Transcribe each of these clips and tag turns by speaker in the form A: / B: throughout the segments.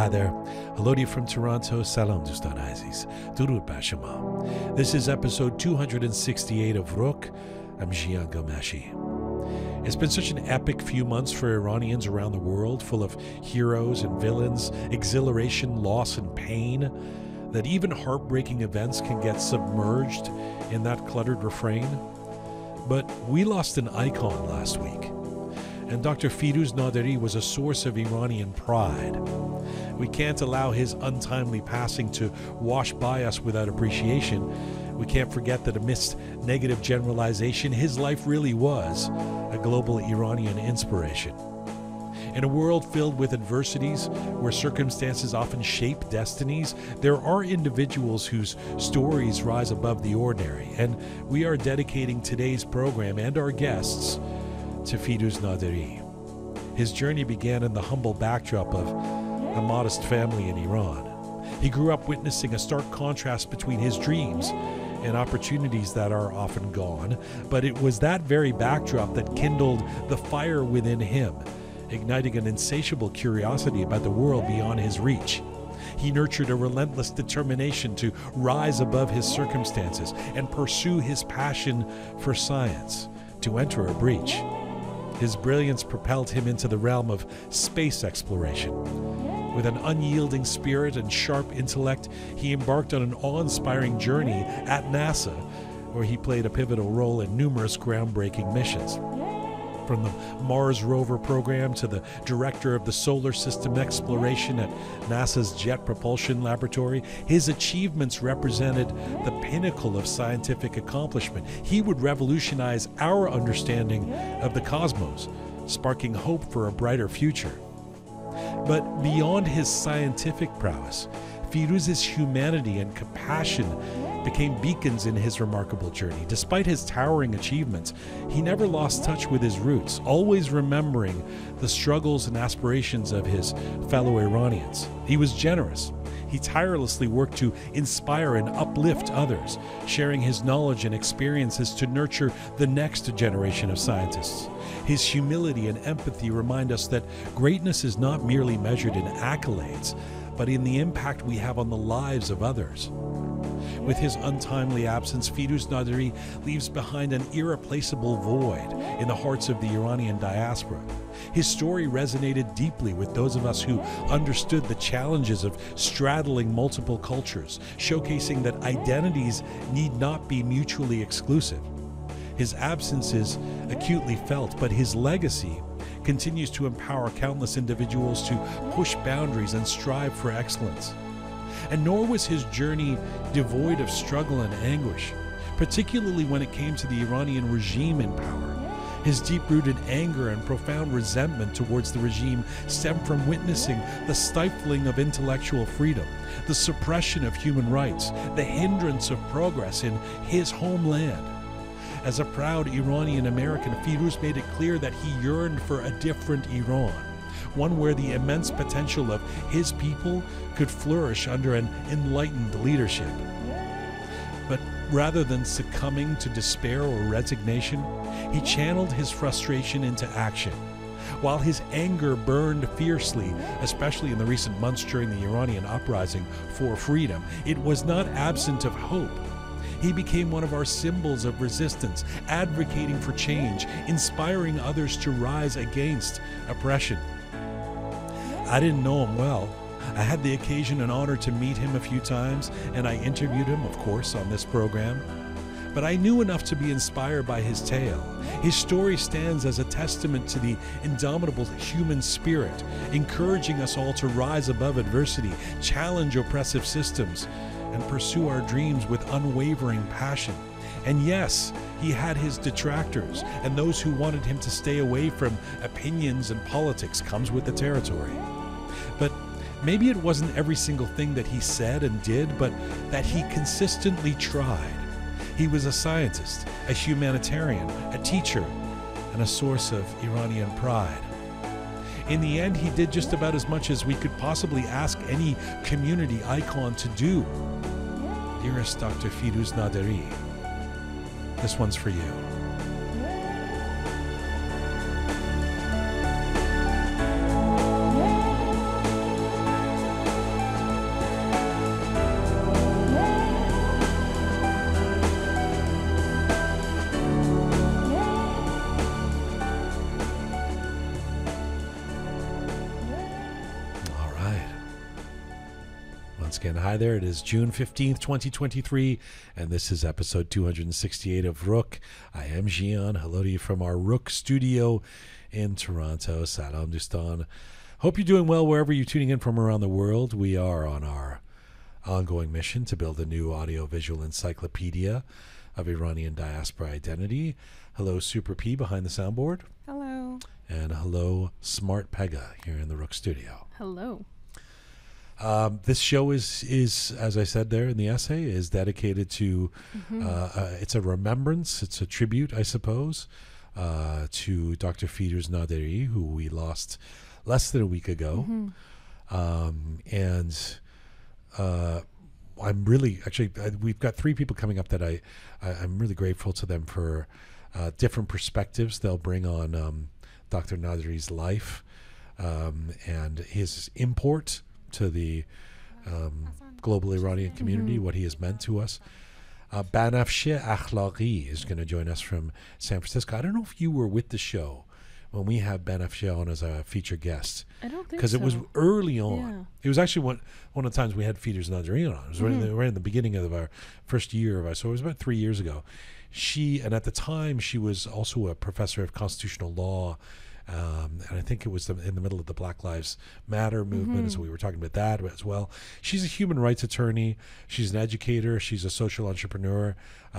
A: Hi there. Hello to you from Toronto. Salam Dostan Aziz. Durud bar shama. This is episode 268 of Roqe. I'm Jian Gomeshi. It's been such an epic few months for Iranians around the world, full of heroes and villains, exhilaration, loss, and pain, that even heartbreaking events can get submerged in that cluttered refrain. But we lost an icon last week, and Dr. Firouz Naderi was a source of Iranian pride. We can't allow his untimely passing to wash by us without appreciation. We can't forget that amidst negative generalization, his life really was a global Iranian inspiration. In a world filled with adversities, where circumstances often shape destinies, there are individuals whose stories rise above the ordinary, and we are dedicating today's program and our guests to Firouz Naderi. His journey began in the humble backdrop of a modest family in Iran. He grew up witnessing a stark contrast between his dreams and opportunities that are often gone, but it was that very backdrop that kindled the fire within him, igniting an insatiable curiosity about the world beyond his reach. He nurtured a relentless determination to rise above his circumstances and pursue his passion for science, to enter a breach. His brilliance propelled him into the realm of space exploration. With an unyielding spirit and sharp intellect, he embarked on an awe-inspiring journey at NASA, where he played a pivotal role in numerous groundbreaking missions. From the Mars rover program to the director of the solar system exploration at NASA's Jet Propulsion Laboratory, his achievements represented the pinnacle of scientific accomplishment. He would revolutionize our understanding of the cosmos, sparking hope for a brighter future. But beyond his scientific prowess, Firouz's humanity and compassion became beacons in his remarkable journey. Despite his towering achievements, he never lost touch with his roots, always remembering the struggles and aspirations of his fellow Iranians. He was generous. He tirelessly worked to inspire and uplift others, sharing his knowledge and experiences to nurture the next generation of scientists. His humility and empathy remind us that greatness is not merely measured in accolades, but in the impact we have on the lives of others. With his untimely absence, Firouz Naderi leaves behind an irreplaceable void in the hearts of the Iranian diaspora. His story resonated deeply with those of us who understood the challenges of straddling multiple cultures, showcasing that identities need not be mutually exclusive. His absence is acutely felt, but his legacy continues to empower countless individuals to push boundaries and strive for excellence. And nor was his journey devoid of struggle and anguish, particularly when it came to the Iranian regime in power. His deep-rooted anger and profound resentment towards the regime stemmed from witnessing the stifling of intellectual freedom, the suppression of human rights, the hindrance of progress in his homeland. As a proud Iranian-American, Firouz made it clear that he yearned for a different Iran, one where the immense potential of his people could flourish under an enlightened leadership. But rather than succumbing to despair or resignation, he channeled his frustration into action. While his anger burned fiercely, especially in the recent months during the Iranian uprising for freedom, it was not absent of hope. He became one of our symbols of resistance, advocating for change, inspiring others to rise against oppression. I didn't know him well. I had the occasion and honor to meet him a few times, and I interviewed him, of course, on this program. But I knew enough to be inspired by his tale. His story stands as a testament to the indomitable human spirit, encouraging us all to rise above adversity, challenge oppressive systems, and pursue our dreams with unwavering passion. And yes, he had his detractors and those who wanted him to stay away from opinions and politics. Comes with the territory. But maybe it wasn't every single thing that he said and did, but that he consistently tried. He was a scientist, a humanitarian, a teacher, and a source of Iranian pride. In the end, he did just about as much as we could possibly ask any community icon to do. Dearest Dr. Firouz Naderi, this one's for you. once again. Hi there. It is June 15th, 2023, and this is episode 268 of Roqe. I am Jian. Hello to you from our Roqe Studio in Toronto. Salam Dustan. Hope you're doing well wherever you're tuning in from around the world. We are on our ongoing mission to build a new audio-visual encyclopedia of Iranian diaspora identity. Hello, Super P behind the soundboard.
B: Hello.
A: And hello, Smart Pegah here in the Roqe Studio.
B: Hello.
A: This show is, as I said there in the essay, is dedicated to, it's a remembrance, it's a tribute, I suppose, to Dr. Firouz Naderi, who we lost less than a week ago. I'm really, actually, we've got three people coming up that I'm really grateful to them for different perspectives they'll bring on Dr. Naderi's life and his import to the global Iranian community, what he has meant to us. Banafsheh Akhlaghi is going to join us from San Francisco. I don't know if you were with the show when we had Banafsheh on as a featured guest.
B: I don't think so.
A: Because it was early on.
B: Yeah.
A: It was actually one of the times we had Firouz Naderi on. It was right in the beginning of our first year of our, so it was about 3 years ago. And at the time, she was also a professor of constitutional law. And I think it was in the middle of the Black Lives Matter movement, so we were talking about that as well. She's a human rights attorney. She's an educator. She's a social entrepreneur.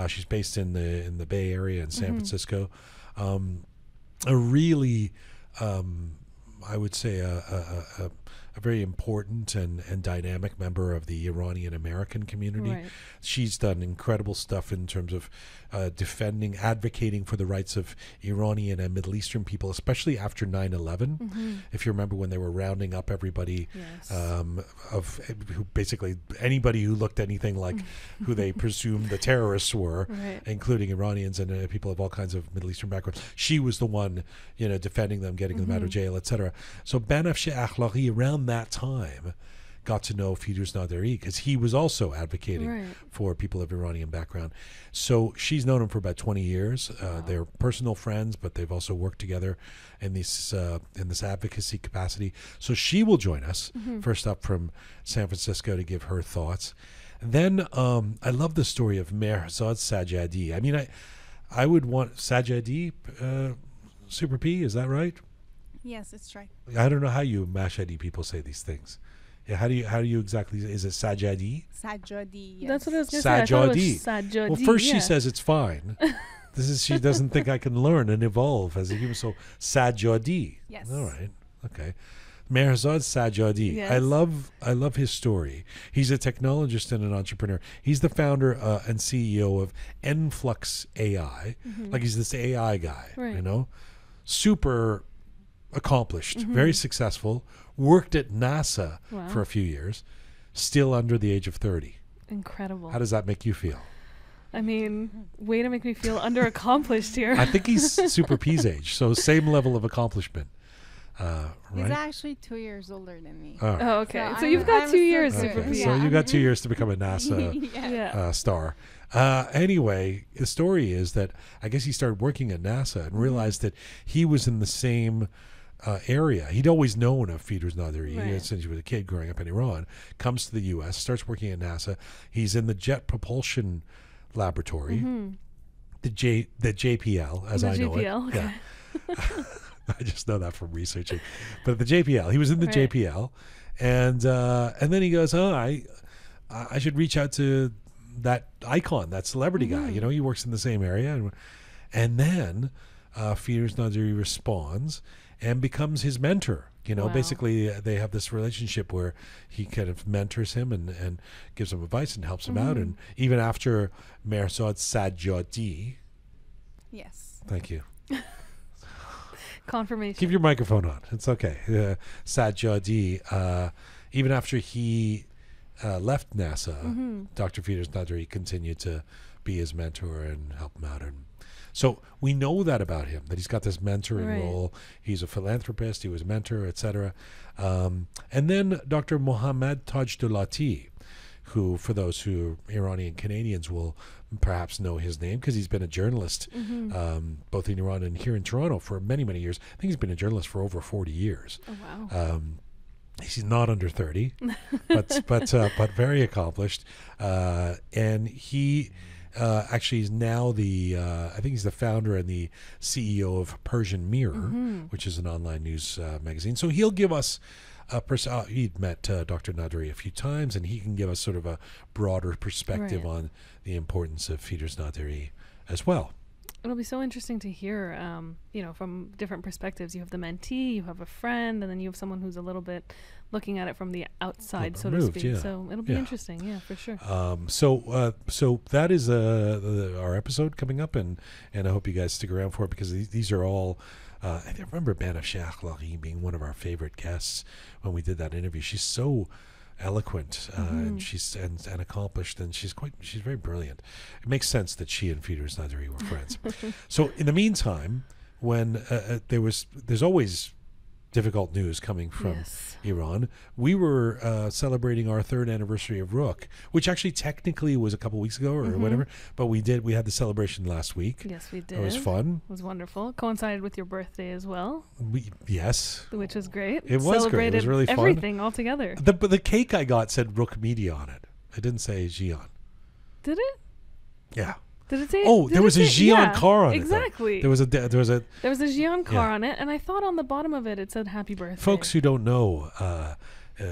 A: She's based in the Bay Area in San Francisco. A really, I would say, a very important and dynamic member of the Iranian-American community.
B: Right.
A: She's done incredible stuff in terms of advocating for the rights of Iranian and Middle Eastern people, especially after 9/11. If you remember when they were rounding up everybody, who basically anybody who looked anything like who they presumed the terrorists were, including Iranians and people of all kinds of Middle Eastern backgrounds. She was the one, defending them, getting them out of jail, etc. So Banafsheh Akhlaghi around that time got to know Firouz Naderi because he was also advocating for people of Iranian background. So she's known him for about 20 years. They're personal friends, but they've also worked together in this advocacy capacity. So she will join us first up from San Francisco to give her thoughts. Then I love the story of Mehrzad Sajjadi. I mean, I would want Sajjadi, Super P, is that right?
B: Yes, it's right.
A: I don't know how you Mashhadi people say these things. Yeah, how do you exactly? Is it Sajjadi?
B: Sajjadi. Yes.
C: That's what I was going to say. I thought it was Sajjadi.
A: Well, first she says it's fine. She doesn't think I can learn and evolve as a human. So Sajjadi.
B: Yes.
A: All right. Okay. Mehrzad Sajjadi.
C: Yes.
A: I love his story. He's a technologist and an entrepreneur. He's the founder and CEO of Enflux AI. Like he's this AI guy.
C: Right.
A: Super accomplished, very successful, worked at NASA for a few years, still under the age of 30.
C: Incredible.
A: How does that make you feel?
C: I mean, way to make me feel underaccomplished here.
A: I think he's Super P's age, so same level of accomplishment.
B: He's
A: Right?
B: actually 2 years older than me.
A: All right.
C: Oh, okay. So
B: I'm-
C: you've got
B: I'm
C: 2 years,
B: super
C: Super
A: Okay,
C: P.
A: so you got 2 years to become a NASA
C: Yeah.
A: star. Anyway, the story is that I guess he started working at NASA and realized that he was in the same area. He'd always known of Firouz Naderi since he was a kid growing up in Iran. Comes to the U.S., starts working at NASA. He's in the Jet Propulsion Laboratory, the JPL, as I know it.
C: Okay.
A: Yeah. I just know that from researching. But the JPL, he was in the JPL, and then he goes, I should reach out to that icon, that celebrity guy. He works in the same area, and then Firouz Naderi responds and becomes his mentor. Basically they have this relationship where he kind of mentors him and gives him advice and helps him out. And even after Mehrzad Sajjadi,
B: Yes.
A: thank you.
C: Confirmation.
A: Keep your microphone on. It's okay. Sajjadi, even after he left NASA, Dr. Firouz Naderi continued to be his mentor and help him out. And so we know that about him, that he's got this mentoring role. He's a philanthropist. He was a mentor, etc. And then Dr. Mohammad Tajdolati, who, for those who are Iranian-Canadians, will perhaps know his name because he's been a journalist both in Iran and here in Toronto for many, many years. I think he's been a journalist for over 40 years.
C: Oh, wow.
A: He's not under 30, but very accomplished. And he actually is now I think he's the founder and the CEO of Persian Mirror, which is an online news magazine. So he'll give us he'd met Dr. Naderi a few times, and he can give us sort of a broader perspective on the importance of Firouz Naderi as well.
C: It'll be so interesting to hear, from different perspectives. You have the mentee, you have a friend, and then you have someone who's a little bit looking at it from the outside, so to speak. Yeah. So it'll be interesting, for sure.
A: So that is our episode coming up, and I hope you guys stick around for it, because these are all. I remember Banafsheh Akhlaghi being one of our favorite guests when we did that interview. She's so eloquent and she's and accomplished, and she's very brilliant. It makes sense that she and Firouz Naderi were friends. So in the meantime, when there's always difficult news coming from Iran. We were celebrating our 3rd anniversary of Roqe, which actually technically was a couple weeks ago or whatever, but we had the celebration last week.
C: Yes, we did.
A: It was fun.
C: It was wonderful. Coincided with your birthday as well.
A: Yes.
C: Which was great.
A: It was great. It was really fun.
C: Everything all together.
A: But the cake I got said Roqe Media on it. It didn't say Jian.
C: Did it?
A: Yeah.
C: Did it say?
A: Oh, there was a Jian car on it.
C: Exactly.
A: There was a
C: Jian car on it, and I thought on the bottom of it said "Happy Birthday."
A: Folks who don't know,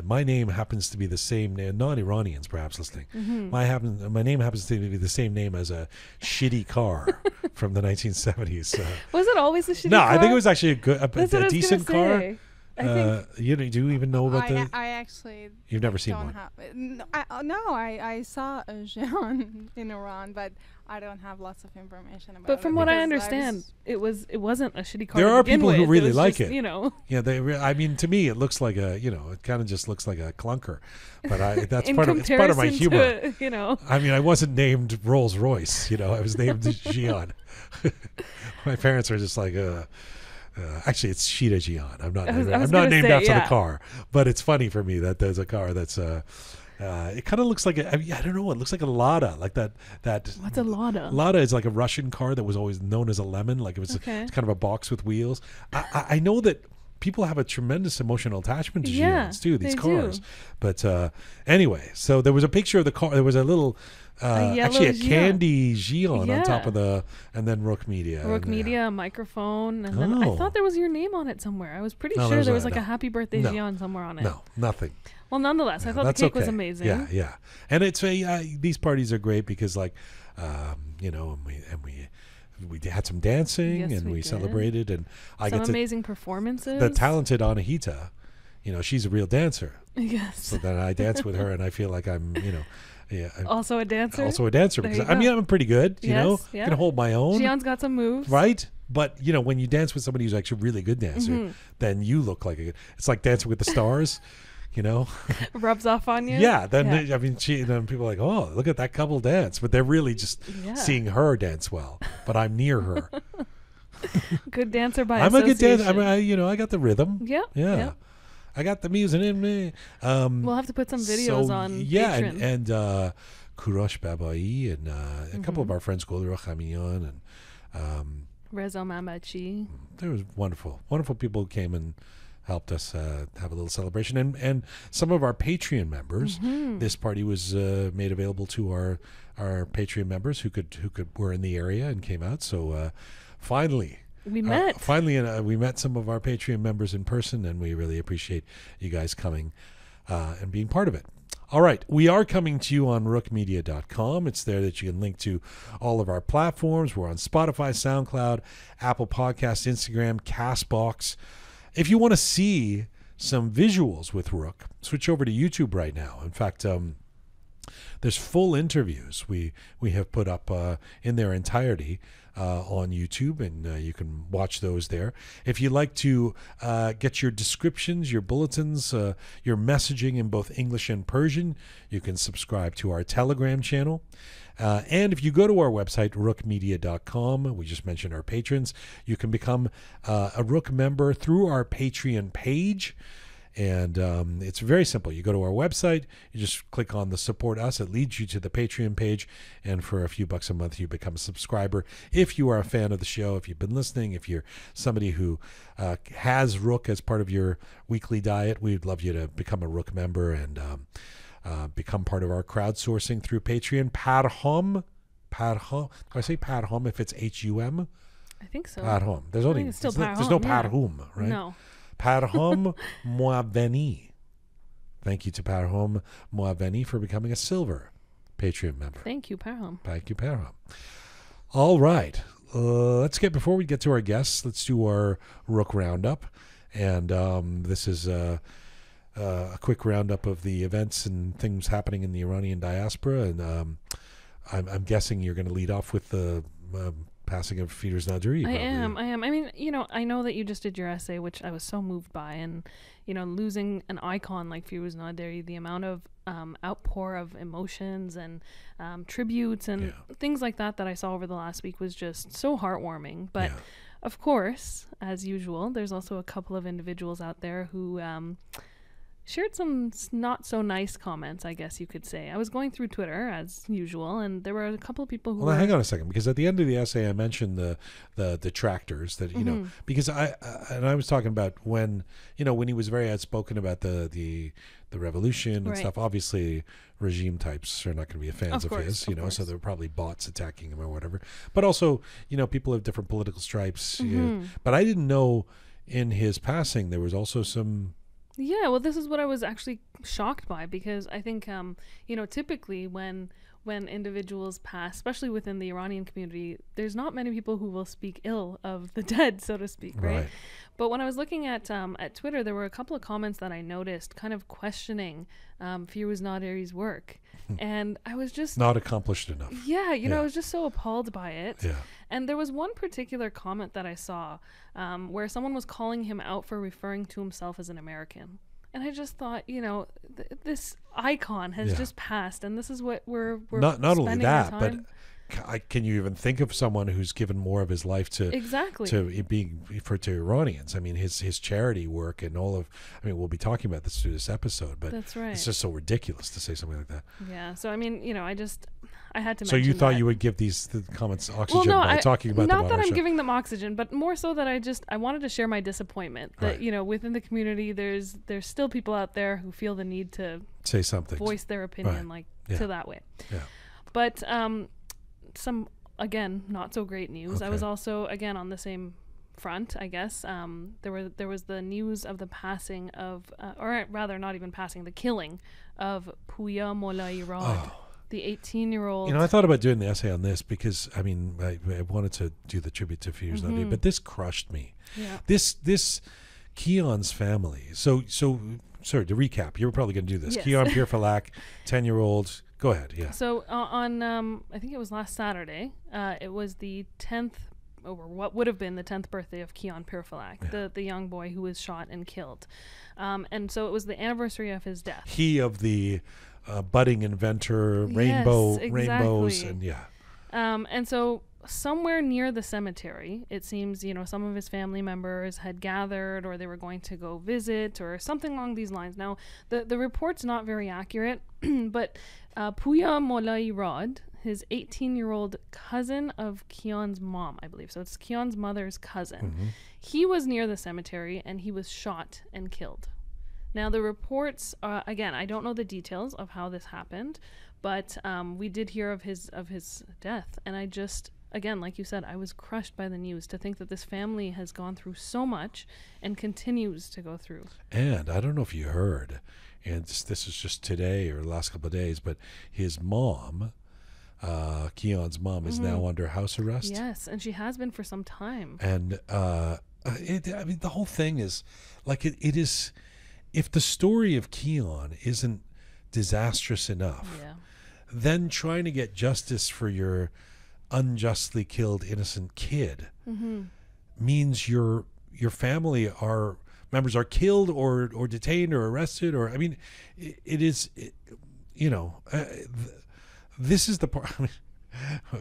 A: my name happens to be the same name. Non-Iranians, perhaps listening. My name happens to be the same name as a shitty car from the 1970s.
C: Was it always a shitty car?
A: No, I think it was actually a decent car.
C: I think
A: do you even know about
B: I actually
A: you've never seen
B: don't
A: one?
B: I saw a Jian in Iran, but I don't have lots of information about it.
C: But from what I understand, it wasn't a shitty car.
A: There are people who really like it.
C: Yeah,
A: I mean, to me, it looks like it kind of just looks like a clunker. But that's
C: it's
A: part of my humor.
C: I
A: mean, I wasn't named Rolls Royce. I was named Jian. My parents are just like, actually, it's Shida Jian. I'm not named after the car, but it's funny for me that there's a car that's it kind of looks like I don't know. It looks like a Lada, like that.
C: What's a Lada?
A: Lada is like a Russian car that was always known as a lemon. Like it's kind of a box with wheels. I know that people have a tremendous emotional attachment to Jians too. These cars, but anyway, so there was a picture of the car. There was a little. Actually, a candy Jian on top of and then Roqe Media.
C: Roqe Media, a microphone, and then I thought there was your name on it somewhere. I was pretty sure there was like a happy birthday Jian somewhere on it.
A: No, nothing.
C: Well, nonetheless, I thought the cake was amazing.
A: Yeah, and it's these parties are great because and we had some dancing and we celebrated, and I got
C: amazing performances.
A: The talented Anahita, she's a real dancer.
C: Yes.
A: So then I dance with her, and I feel like I'm,
C: also a dancer.
A: Because I'm pretty good. I can hold my own.
C: Jian's got some moves,
A: right? But when you dance with somebody who's actually a really good dancer, then you look like it's like Dancing with the Stars.
C: Rubs off on you.
A: Yeah. Then then people are like, oh, look at that couple dance, but they're really just seeing her dance well. But I'm near her.
C: Good dancer by
A: I'm
C: association.
A: a good dancer. I got the rhythm.
C: Yeah.
A: I got the music in me.
C: We'll have to put some videos on.
A: Yeah, and Kurosh Babai and a couple of our friends, Golira Khamiyan and
C: Reza Mamachi.
A: There was wonderful people who came and helped us have a little celebration, and some of our Patreon members. This party was made available to our Patreon members who were in the area and came out. So finally.
C: We met.
A: We met some of our Patreon members in person, and we really appreciate you guys coming and being part of it. All right. We are coming to you on roqemedia.com. It's there that you can link to all of our platforms. We're on Spotify, SoundCloud, Apple Podcasts, Instagram, CastBox. If you want to see some visuals with Roqe, switch over to YouTube right now. In fact, there's full interviews we have put up in their entirety on YouTube, and you can watch those there. If you'd like to get your descriptions, your bulletins, your messaging in both English and Persian, you can subscribe to our Telegram channel. And if you go to our website, roqemedia.com, we just mentioned our patrons, you can become a Roqe member through our Patreon page. And it's very simple. You go to our website, you just click on the support us. It leads you to the Patreon page. And for a few bucks a month, you become a subscriber. If you are a fan of the show, if you've been listening, if you're somebody who has Roqe as part of your weekly diet, we'd love you to become a Roqe member and become part of our crowdsourcing through Patreon. Parhom. Do I say Parhom if it's H-U-M?
C: I think so.
A: Parhom. There's no Parhom, right?
C: No.
A: Parhom Moaveni. Thank you to Parhom Moaveni for becoming a silver Patreon member.
C: Thank you, Parhom.
A: Thank you, Parhom. All right. Before we get to our guests, let's do our Roqe Roundup. And this is a quick roundup of the events and things happening in the Iranian diaspora. And I'm guessing you're going to lead off with the passing of Firouz Naderi.
C: I am. I mean, I know that you just did your essay, which I was so moved by, and losing an icon like Firouz Naderi, the amount of outpour of emotions and tributes and things like that I saw over the last week was just so heartwarming. But of course, as usual, there's also a couple of individuals out there who shared some not so nice comments, I guess you could say. I was going through Twitter as usual, and there were a couple of people who
A: Well, hang on a second, because at the end of the essay I mentioned the detractors that because I was talking about when he was very outspoken about the revolution and stuff. Obviously, regime types are not going to be fans of his, so there were probably bots attacking him or whatever. But also, people have different political stripes. But I didn't know in his passing there was also some.
C: Yeah, well, this is what I was actually shocked by, because I think, typically when individuals pass, especially within the Iranian community, there's not many people who will speak ill of the dead, so to speak, right? But when I was looking at Twitter, there were a couple of comments that I noticed kind of questioning Firouz Naderi's work. And I was just
A: not accomplished enough.
C: Yeah, I was just so appalled by it.
A: Yeah.
C: And there was one particular comment that I saw where someone was calling him out for referring to himself as an American. And I just thought, this icon has just passed, and this is what we're
A: not only that,
C: our
A: but
C: time.
A: Can you even think of someone who's given more of his life to Iranians? I mean, his charity work and all of. I mean, we'll be talking about this through this episode, but
C: that's right.
A: It's just so ridiculous to say something like that.
C: Yeah. So I mean, I had to.
A: So
C: mention
A: you thought
C: that.
A: you would give the comments oxygen by talking about
C: not
A: the
C: that I'm
A: show.
C: giving them oxygen, but more so that I wanted to share my disappointment that within the community there's still people out there who feel the need to
A: say something,
C: voice their opinion to that way.
A: Yeah.
C: But some again not so great news. I was also again on the same front, I guess. There was the news of the passing of, or rather not even passing, the killing of Puya Mollairad. The 18-year-old.
A: I thought about doing the essay on this because, I mean, I wanted to do the tribute to Firouz Naderi, but this crushed me. Yeah. This Kian's family. So, sorry, to recap, you were probably going to do this.
C: Yes.
A: Kian Pirfalak, 10-year-old. Go ahead, yeah.
C: So, on, I think it was last Saturday, it was the 10th, or what would have been the 10th birthday of Kian Pirfalak, the young boy who was shot and killed. And so it was the anniversary of his death.
A: He of the... budding inventor, rainbows, and
C: and so somewhere near the cemetery, it seems, some of his family members had gathered, or they were going to go visit, or something along these lines. Now, the report's not very accurate, but Puya Mollairad, his 18-year-old cousin of Kian's mom, I believe, so it's Kian's mother's cousin, he was near the cemetery, and he was shot and killed. Now, the reports, again, I don't know the details of how this happened, but we did hear of his death. And I just, again, like you said, I was crushed by the news to think that this family has gone through so much and continues to go through.
A: And I don't know if you heard, and this is just today or the last couple of days, but his mom, Kian's mom, is now under house arrest.
C: Yes, and she has been for some time.
A: And I mean, the whole thing is, like, it is... If the story of Kian isn't disastrous enough, then trying to get justice for your unjustly killed innocent kid means your family members are killed or detained or arrested, or I mean, this is the part.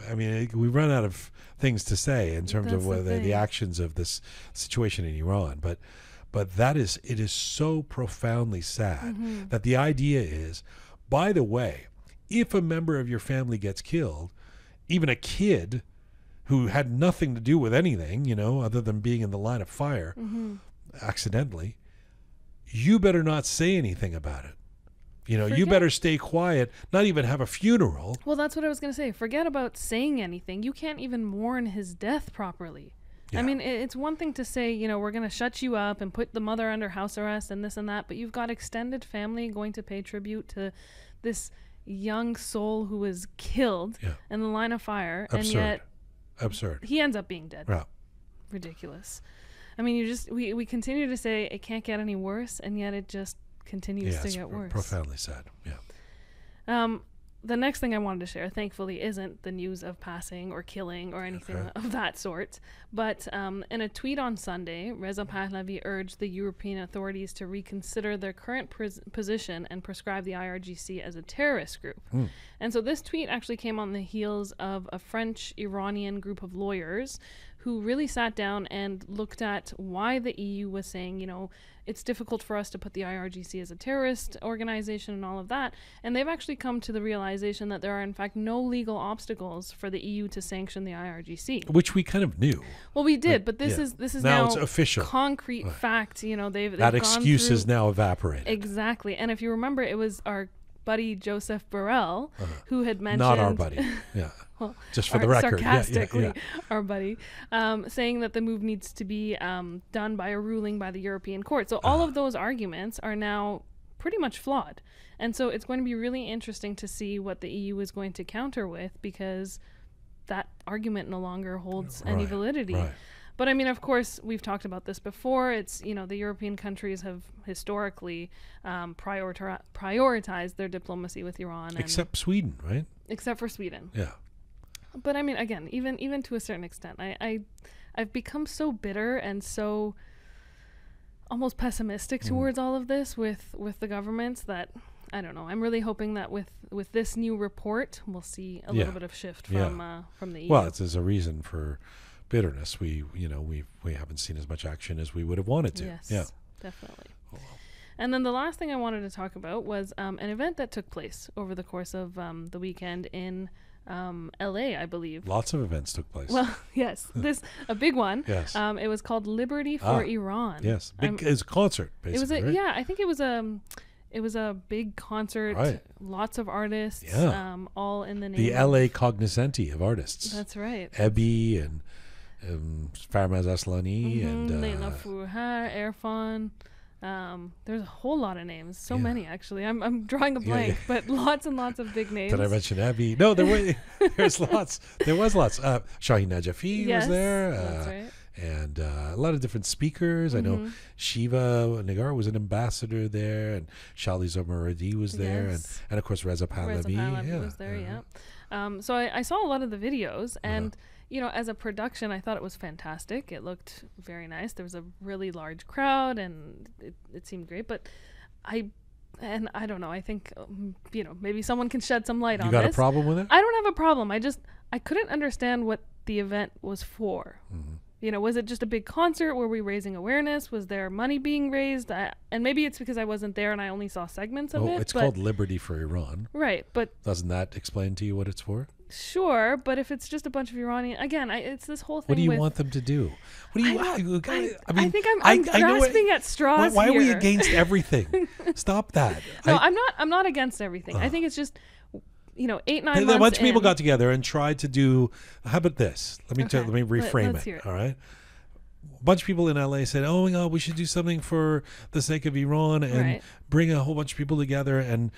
A: I mean, we run out of things to say in terms of whether the actions of this situation in Iran, but But it is so profoundly sad that the idea is, by the way, if a member of your family gets killed, even a kid who had nothing to do with anything, other than being in the line of fire accidentally, you better not say anything about it. You better stay quiet, not even have a funeral.
C: Well, that's what I was going to say. Forget about saying anything. You can't even mourn his death properly. Yeah. I mean, it's one thing to say, we're going to shut you up and put the mother under house arrest and this and that, but you've got extended family going to pay tribute to this young soul who was killed in the line of fire.
A: Absurd.
C: And yet
A: absurd.
C: He ends up being dead.
A: Yeah.
C: Ridiculous. I mean, we continue to say it can't get any worse, and yet it just continues to get worse.
A: Profoundly sad. Yeah.
C: The next thing I wanted to share, thankfully, isn't the news of passing or killing or anything of that sort. But in a tweet on Sunday, Mehrzad Akhlaghi urged the European authorities to reconsider their current position and prescribe the IRGC as a terrorist group. And so this tweet actually came on the heels of a French-Iranian group of lawyers who really sat down and looked at why the EU was saying, it's difficult for us to put the IRGC as a terrorist organization and all of that. And they've actually come to the realization that there are, in fact, no legal obstacles for the EU to sanction the IRGC.
A: Which we kind of knew.
C: Well, we did, but this is now
A: it's official.
C: Concrete fact. They've
A: that excuse is now evaporated.
C: Exactly. And if you remember, it was our buddy Joseph Borrell who had mentioned...
A: Not our buddy, yeah.
C: Well,
A: just for the record.
C: Sarcastically, our buddy, saying that the move needs to be done by a ruling by the European Court. So all of those arguments are now pretty much flawed. And so it's going to be really interesting to see what the EU is going to counter with, because that argument no longer holds any validity.
A: Right.
C: But I mean, of course, we've talked about this before. It's, the European countries have historically prioritized their diplomacy with Iran.
A: Except Sweden, right?
C: Except for Sweden.
A: Yeah.
C: But I mean, again, even to a certain extent, I've become so bitter and so almost pessimistic towards all of this with the governments that, I don't know. I'm really hoping that with this new report, we'll see a little bit of shift from the EU.
A: Well, there's a reason for bitterness. We haven't seen as much action as we would have wanted to.
C: Yes, definitely. Oh, well. And then the last thing I wanted to talk about was an event that took place over the course of the weekend in LA, I believe.
A: Lots of events took place.
C: Well, yes, a big one.
A: Yes.
C: It was called Liberty for Iran.
A: Yes, it was a concert, basically.
C: It was I think it was a big concert.
A: Right.
C: Lots of artists.
A: Yeah.
C: All in the name.
A: The LA cognoscenti of artists.
C: That's right.
A: Ebi and Firouz Naderi and
C: Leila Fouhar, Irfan. There's a whole lot of names. So many, actually. I'm drawing a blank, but lots and lots of big names.
A: Did I mention Ebi? No, there's lots. There was lots. Shaheen Najafi was there.
C: That's right.
A: And a lot of different speakers. I know Shiva Nagar was an ambassador there, and Shali Zomaradi was there, and of course Mehrzad Akhlaghi
C: was there. So I saw a lot of the videos, and as a production, I thought it was fantastic. It looked very nice. There was a really large crowd, and it seemed great. But I don't know. I think maybe someone can shed some light on this.
A: You got a problem with it?
C: I don't have a problem. I couldn't understand what the event was for. Was it just a big concert? Were we raising awareness? Was there money being raised? And maybe it's because I wasn't there and I only saw segments of it.
A: It's called Liberty for Iran.
C: Right, but...
A: Doesn't that explain to you what it's for?
C: Sure, but if it's just a bunch of Iranian... Again, it's this whole thing.
A: What do you want them to do? What do you...
C: I think I'm grasping at straws
A: why
C: here.
A: are we against everything? Stop that.
C: No, I'm not against everything. I think it's just... 8-9 months
A: a bunch of people got together and tried to do. How about this? Let me reframe it. All right. A bunch of people in LA said, "Oh my God, we should do something for the sake of Iran and bring a whole bunch of people together and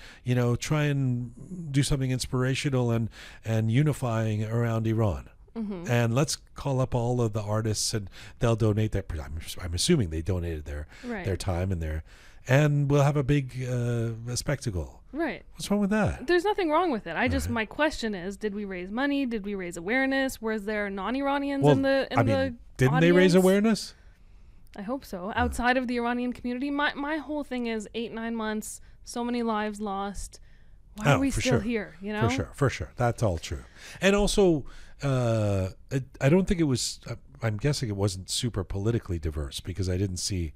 A: try and do something inspirational and unifying around Iran." And let's call up all of the artists and they'll donate their. I'm assuming they donated their time and we'll have a big spectacle.
C: Right.
A: What's wrong with that?
C: There's nothing wrong with it. My question is, did we raise money? Did we raise awareness? Was there non-Iranians in the
A: didn't
C: audience?
A: They raise awareness?
C: I hope so. Outside of the Iranian community, my whole thing is 8-9 months, so many lives lost. Why are we still here?
A: For sure. That's all true. And also, I don't think it was. I'm guessing it wasn't super politically diverse because I didn't see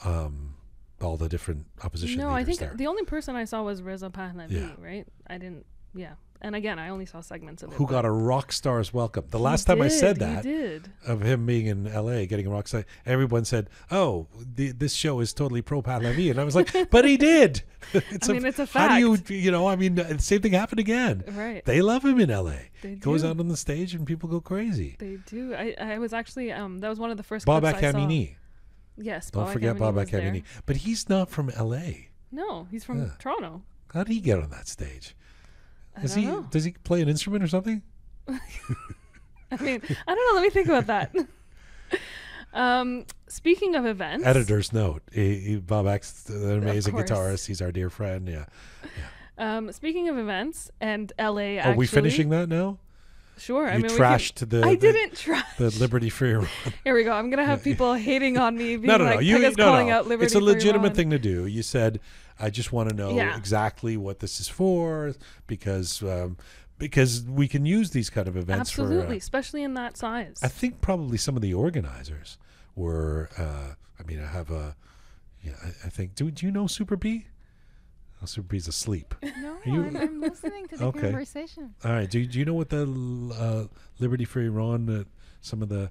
A: all the different opposition
C: No,
A: leaders
C: I think
A: there.
C: the only person I saw was Reza Pahlavi,
A: Yeah.
C: right? I didn't. Yeah. And again, I only saw segments of it.
A: Who
C: but
A: got a rock star's welcome. The
C: he
A: last time I said
C: did,
A: that,
C: he did.
A: of him being in LA getting a rock star, everyone said, "Oh, this show is totally pro Pahlavi," and I was like, "But he did." It's
C: it's a
A: How do
C: fact.
A: the same thing happened again.
C: Right.
A: They love him in LA.
C: They
A: Goes
C: do.
A: out on the stage and people go crazy.
C: They do. I was actually that was one of the first
A: Babak
C: clips I saw.
A: Hamini.
C: Yes,
A: Don't
C: Babak
A: forget
C: Hamini
A: Babak
C: was there.
A: Hamini. But he's not from LA.
C: No, he's from
A: Yeah.
C: Toronto.
A: How did he get on that stage?
C: I don't know.
A: Does he play an instrument or something?
C: I mean, I don't know. Let me think about that. Speaking of events,
A: Editor's note. Babak's an amazing
C: course.
A: guitarist. He's our dear friend. Yeah.
C: Speaking of events and LA,
A: Are we finishing that now?
C: Sure.
A: You
C: I mean,
A: trashed
C: I didn't trash.
A: the Liberty Free Iran.
C: Here we go. I'm gonna have people hating on me, being
A: No.
C: Pegah's calling out Liberty
A: It's a
C: Free
A: legitimate
C: Iran.
A: thing to do. You said, I just want to know
C: Yeah.
A: exactly what this is for, because we can use these kind of events
C: Absolutely,
A: for.
C: especially in that size.
A: I think probably some of the organizers were. I have a. Yeah, I think. Do you know Super B? Oh, Super B's asleep.
B: No,
A: you-
B: I'm listening to the
A: Okay.
B: conversation.
A: All right. Do you know what the Liberty Free Iran? Some of the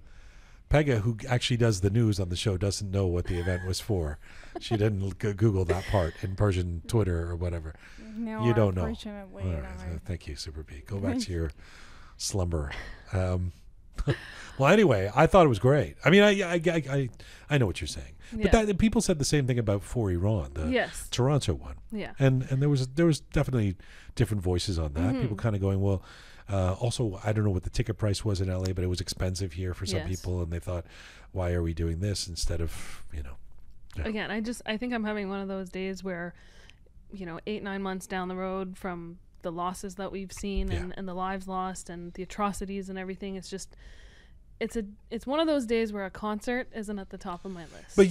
A: Pegah, who actually does the news on the show, doesn't know what the event was for. She didn't Google that part in Persian Twitter or whatever.
B: No,
A: You don't know.
B: unfortunately,
A: All
B: no.
A: right. Thank you, Super B. Go back to your slumber. Well, anyway, I thought it was great. I mean, I know what you're saying, but
C: Yeah.
A: that people said the same thing about For Iran, the
C: Yes.
A: Toronto one.
C: Yeah.
A: And there was definitely different voices on that.
C: Mm-hmm.
A: People kind of going, well, also I don't know what the ticket price was in LA, but it was expensive here for some
C: Yes.
A: people, and they thought, why are we doing this instead of Yeah.
C: Again, I think I'm having one of those days where, 8-9 months down the road from the losses that we've seen
A: Yeah.
C: and the lives lost and the atrocities and everything, it's one of those days where a concert isn't at the top of my list.
A: But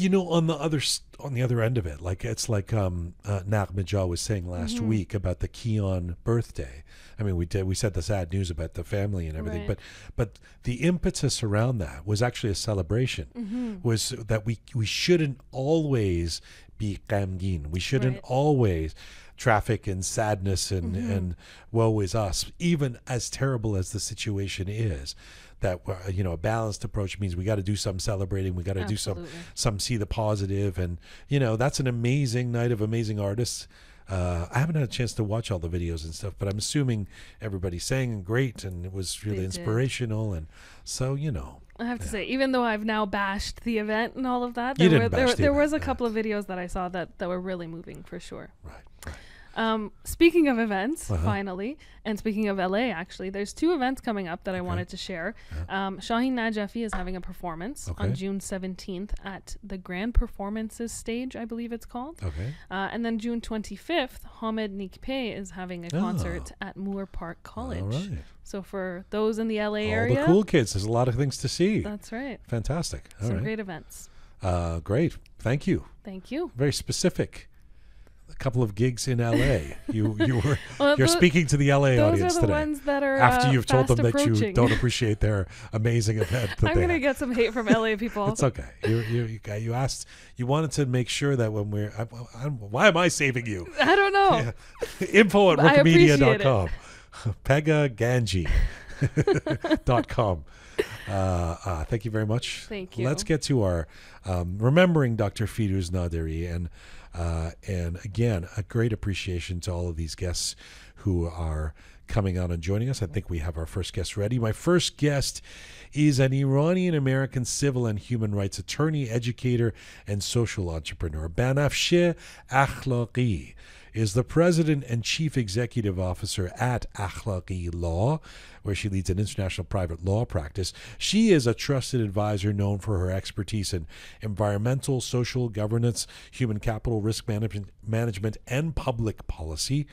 A: on the other end of it, it's like Nahmedja was saying last
C: Mm-hmm.
A: week about the Jian birthday. I mean, we said the sad news about the family and everything,
C: Right.
A: but the impetus around that was actually a celebration.
C: Mm-hmm.
A: Was that we shouldn't always be ghamgin. We shouldn't
C: Right.
A: always traffic in sadness and woe is us, even as terrible as the situation is. That a balanced approach means we got to do some celebrating, we got to do some see the positive, and that's an amazing night of amazing artists. I haven't had a chance to watch all the videos and stuff, but I'm assuming everybody sang great and it was really
C: They did.
A: inspirational, and so
C: I have to say, even though I've now bashed the event and all of that,
A: You
C: there
A: didn't bash the
C: there was a
A: event,
C: couple of videos that I saw that were really moving for sure.
A: right.
C: Speaking of events,
A: Uh-huh.
C: finally, and speaking of LA, actually, there's 2 events coming up that I wanted to share. Shaheen Najafi is having a performance
A: Okay.
C: on June 17th at the Grand Performances stage, I believe it's called.
A: Okay.
C: And then June 25th, Hamed Nikpe is having a concert at Moore Park College.
A: All right.
C: So for those in the LA
A: All
C: area,
A: the cool kids. There's a lot of things to see.
C: that's right.
A: Fantastic. All
C: Some
A: right.
C: great events.
A: Great. Thank you.
C: Thank you.
A: Very specific. A couple of gigs in LA. You're
C: Well,
A: speaking to the LA
C: those
A: audience
C: are the
A: today.
C: ones that are
A: After you've told them
C: fast
A: that you
C: approaching.
A: don't appreciate their amazing event. That
C: I'm
A: they
C: gonna
A: have.
C: get some hate from LA people.
A: It's okay. You asked. You wanted to make sure that when we're. Why am I saving you?
C: I don't know.
A: Info at
C: I appreciate
A: rookmedia.com. PegahGanji.com. Thank you very much.
C: Thank you.
A: Let's get to our remembering Dr. Firouz Naderi, and again, a great appreciation to all of these guests who are coming on and joining us. I think we have our first guest ready. My first guest is an Iranian-American civil and human rights attorney, educator, and social entrepreneur. Banafsheh Akhlaghi is the president and chief executive officer at Akhlaghi Law, where she leads an international private law practice. She is a trusted advisor known for her expertise in environmental, social governance, human capital, risk management, and public policy.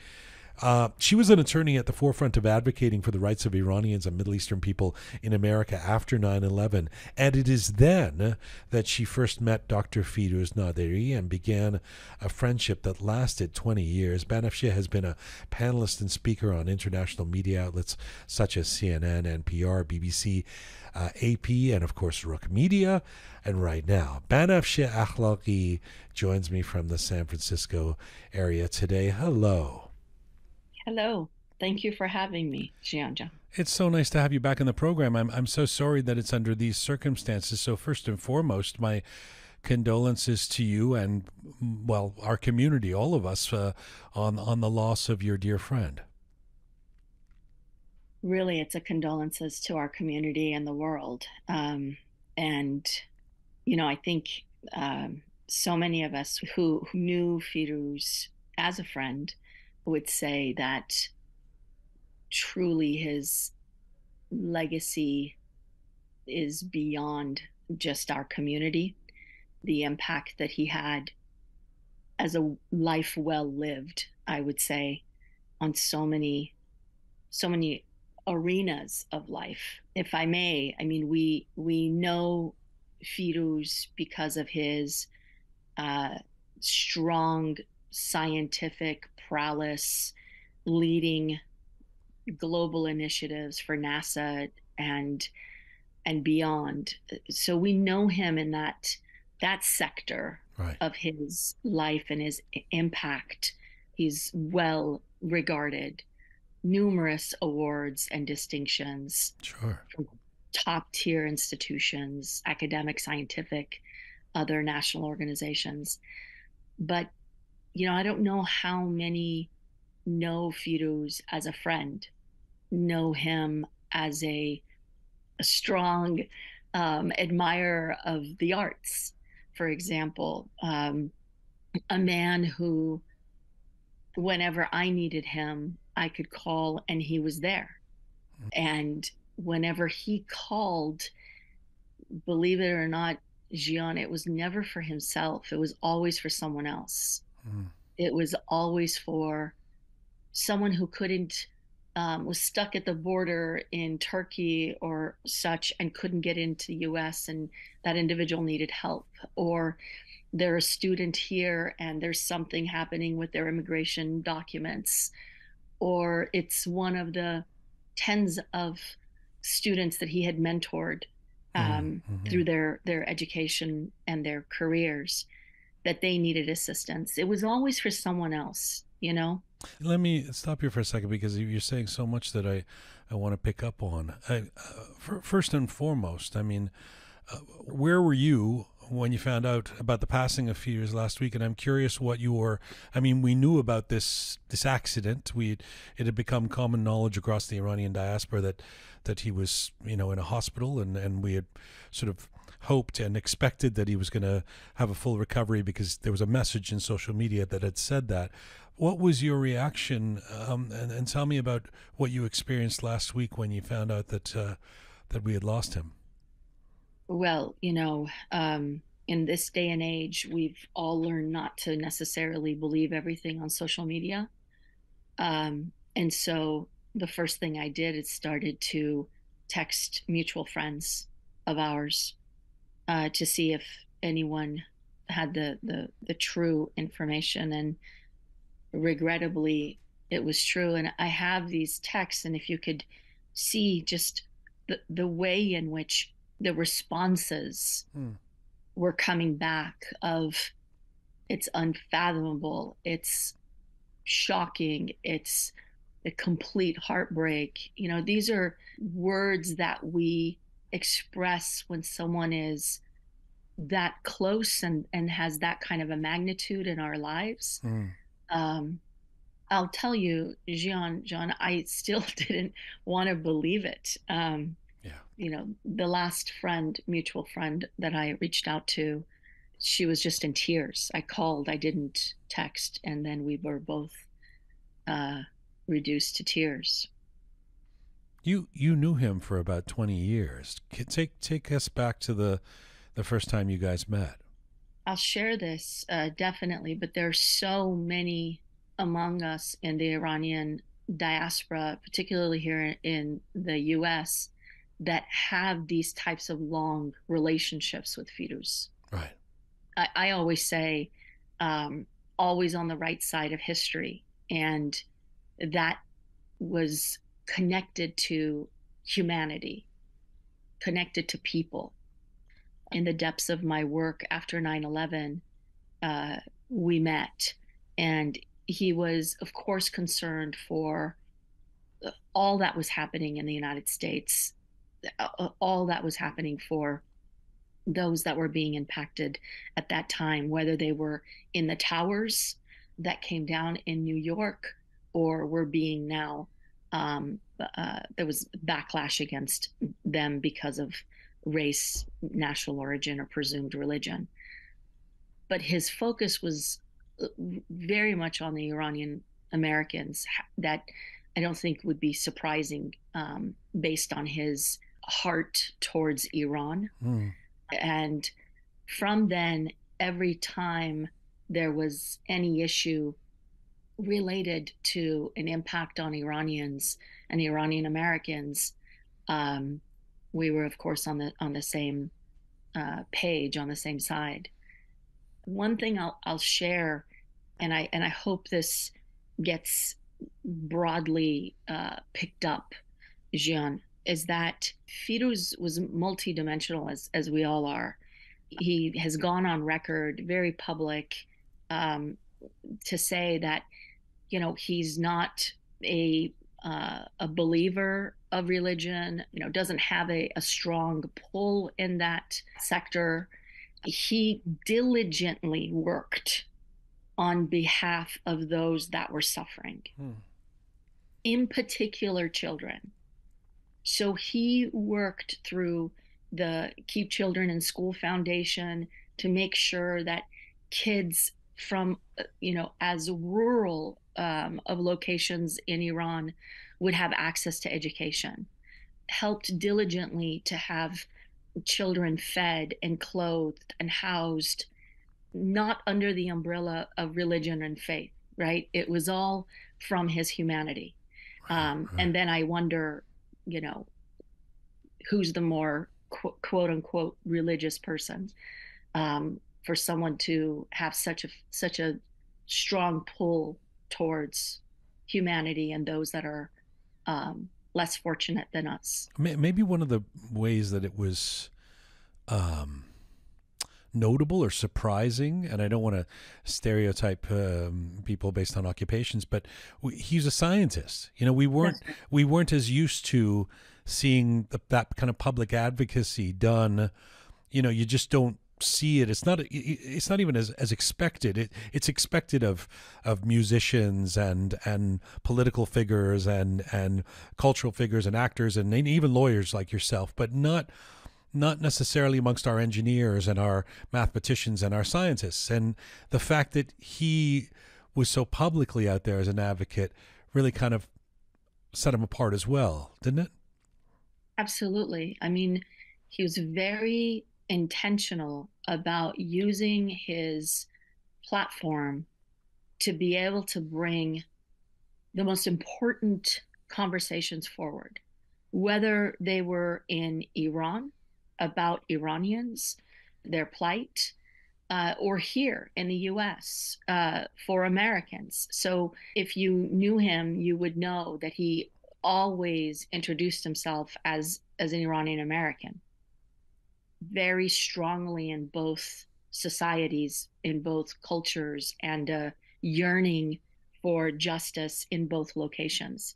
A: She was an attorney at the forefront of advocating for the rights of Iranians and Middle Eastern people in America after 9/11. And it is then that she first met Dr. Firouz Naderi and began a friendship that lasted 20 years. Banafsheh has been a panelist and speaker on international media outlets such as CNN, NPR, BBC, AP, and of course Roqe Media. And right now, Banafsheh Akhlaghi joins me from the San Francisco area today. Hello.
D: Hello. Thank you for having me, Jian.
A: It's so nice to have you back in the program. I'm so sorry that it's under these circumstances. So first and foremost, my condolences to you and, well, our community, all of us, on the loss of your dear friend.
D: Really, it's a condolences to our community and the world. And, I think so many of us who knew Firouz as a friend would say that truly his legacy is beyond just our community. The impact that he had as a life well lived, I would say, on so many arenas of life. If I may, I mean, we know Firouz because of his strong scientific prowess, leading global initiatives for NASA and beyond. So we know him in that sector of his life and his impact. He's well regarded, numerous awards and distinctions from top tier institutions, academic, scientific, other national organizations. But I don't know how many know Firouz as a friend, know him as a strong admirer of the arts, for example. A man who, whenever I needed him, I could call and he was there. And whenever he called, believe it or not, Jian, it was never for himself. It was always for someone else. It was always for someone who couldn't, was stuck at the border in Turkey or such and couldn't get into the US, and that individual needed help. Or they're a student here and there's something happening with their immigration documents. Or it's one of the tens of students that he had mentored through their education and their careers, that they needed assistance. It was always for someone else, Let
A: me stop you for a second, because you're saying so much that I want to pick up on. First and foremost, I mean, where were you when you found out about the passing of Firouz last week? And I'm curious what we knew about this accident. It had become common knowledge across the Iranian diaspora that he was, in a hospital, and we had sort of hoped and expected that he was going to have a full recovery, because there was a message in social media that had said that. What was your reaction? And tell me about what you experienced last week when you found out that we had lost him.
D: Well, in this day and age, we've all learned not to necessarily believe everything on social media. And so the first thing I did is started to text mutual friends of ours to see if anyone had the true information. And regrettably, it was true. And I have these texts, and if you could see just the way in which the responses were coming back of, it's unfathomable, it's shocking, it's a complete heartbreak. These are words that we express when someone is that close and has that kind of a magnitude in our lives. I'll tell you, John, I still didn't want to believe it. The last mutual friend that I reached out to, she was just in tears. I called, I didn't text, and then we were both reduced to tears.
A: You knew him for about 20 years. Take us back to the first time you guys met.
D: I'll share this definitely, but there are so many among us in the Iranian diaspora, particularly here in the US, that have these types of long relationships with Firouz.
A: Right.
D: I always say, always on the right side of history. And that was connected to humanity, connected to people. In the depths of my work after 9/11, we met, and he was, of course, concerned for all that was happening in the United States, all that was happening for those that were being impacted at that time, whether they were in the towers that came down in New York or were being now, there was backlash against them because of race, national origin, or presumed religion. But his focus was very much on the Iranian Americans. That I don't think would be surprising, based on his heart towards Iran. And from then, every time there was any issue related to an impact on Iranians and Iranian Americans, we were, of course, on the same page, on the same side. One thing I'll share, and I hope this gets broadly picked up, Jian, is that Firouz was multidimensional, as we all are. He has gone on record, very public, to say that, you know, he's not a believer of religion, you know, doesn't have a strong pull in that sector. He diligently worked on behalf of those that were suffering, in particular children. So he worked through the Keep Children in School Foundation to make sure that kids from, you know, as rural of locations in Iran would have access to education, helped diligently to have children fed and clothed and housed, not under the umbrella of religion and faith, right? It was all from his humanity. And then I wonder, you know, who's the more quote unquote religious person, for someone to have such a strong pull towards humanity and those that are less fortunate than us.
A: Maybe one of the ways that it was notable or surprising, and I don't want to stereotype people based on occupations, but he's a scientist. You know, we weren't as used to seeing that kind of public advocacy done. You know, you just don't see it. It's not even as expected. It's expected of musicians and political figures and cultural figures and actors and even lawyers like yourself, but not necessarily amongst our engineers and our mathematicians and our scientists. And the fact that he was so publicly out there as an advocate really kind of set him apart as well, didn't it?
D: Absolutely. I mean, he was very intentional about using his platform to be able to bring the most important conversations forward, whether they were in Iran about Iranians, their plight, or here in the US for Americans. So if you knew him, you would know that he always introduced himself as an Iranian-American, very strongly in both societies, in both cultures, and yearning for justice in both locations.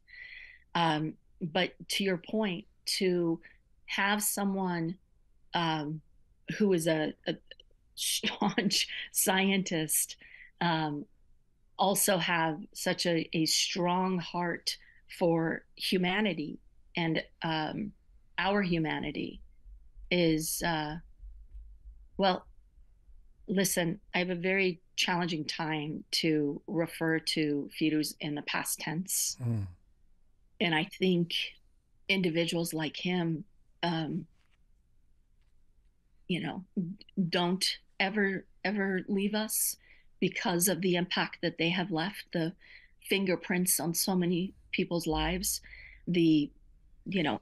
D: But to your point, to have someone who is a staunch scientist also have such a strong heart for humanity and our humanity is, well, listen, I have a very challenging time to refer to Firouz in the past tense. And I think individuals like him, you know, don't ever leave us. because of the impact that they have left, the fingerprints on so many people's lives, the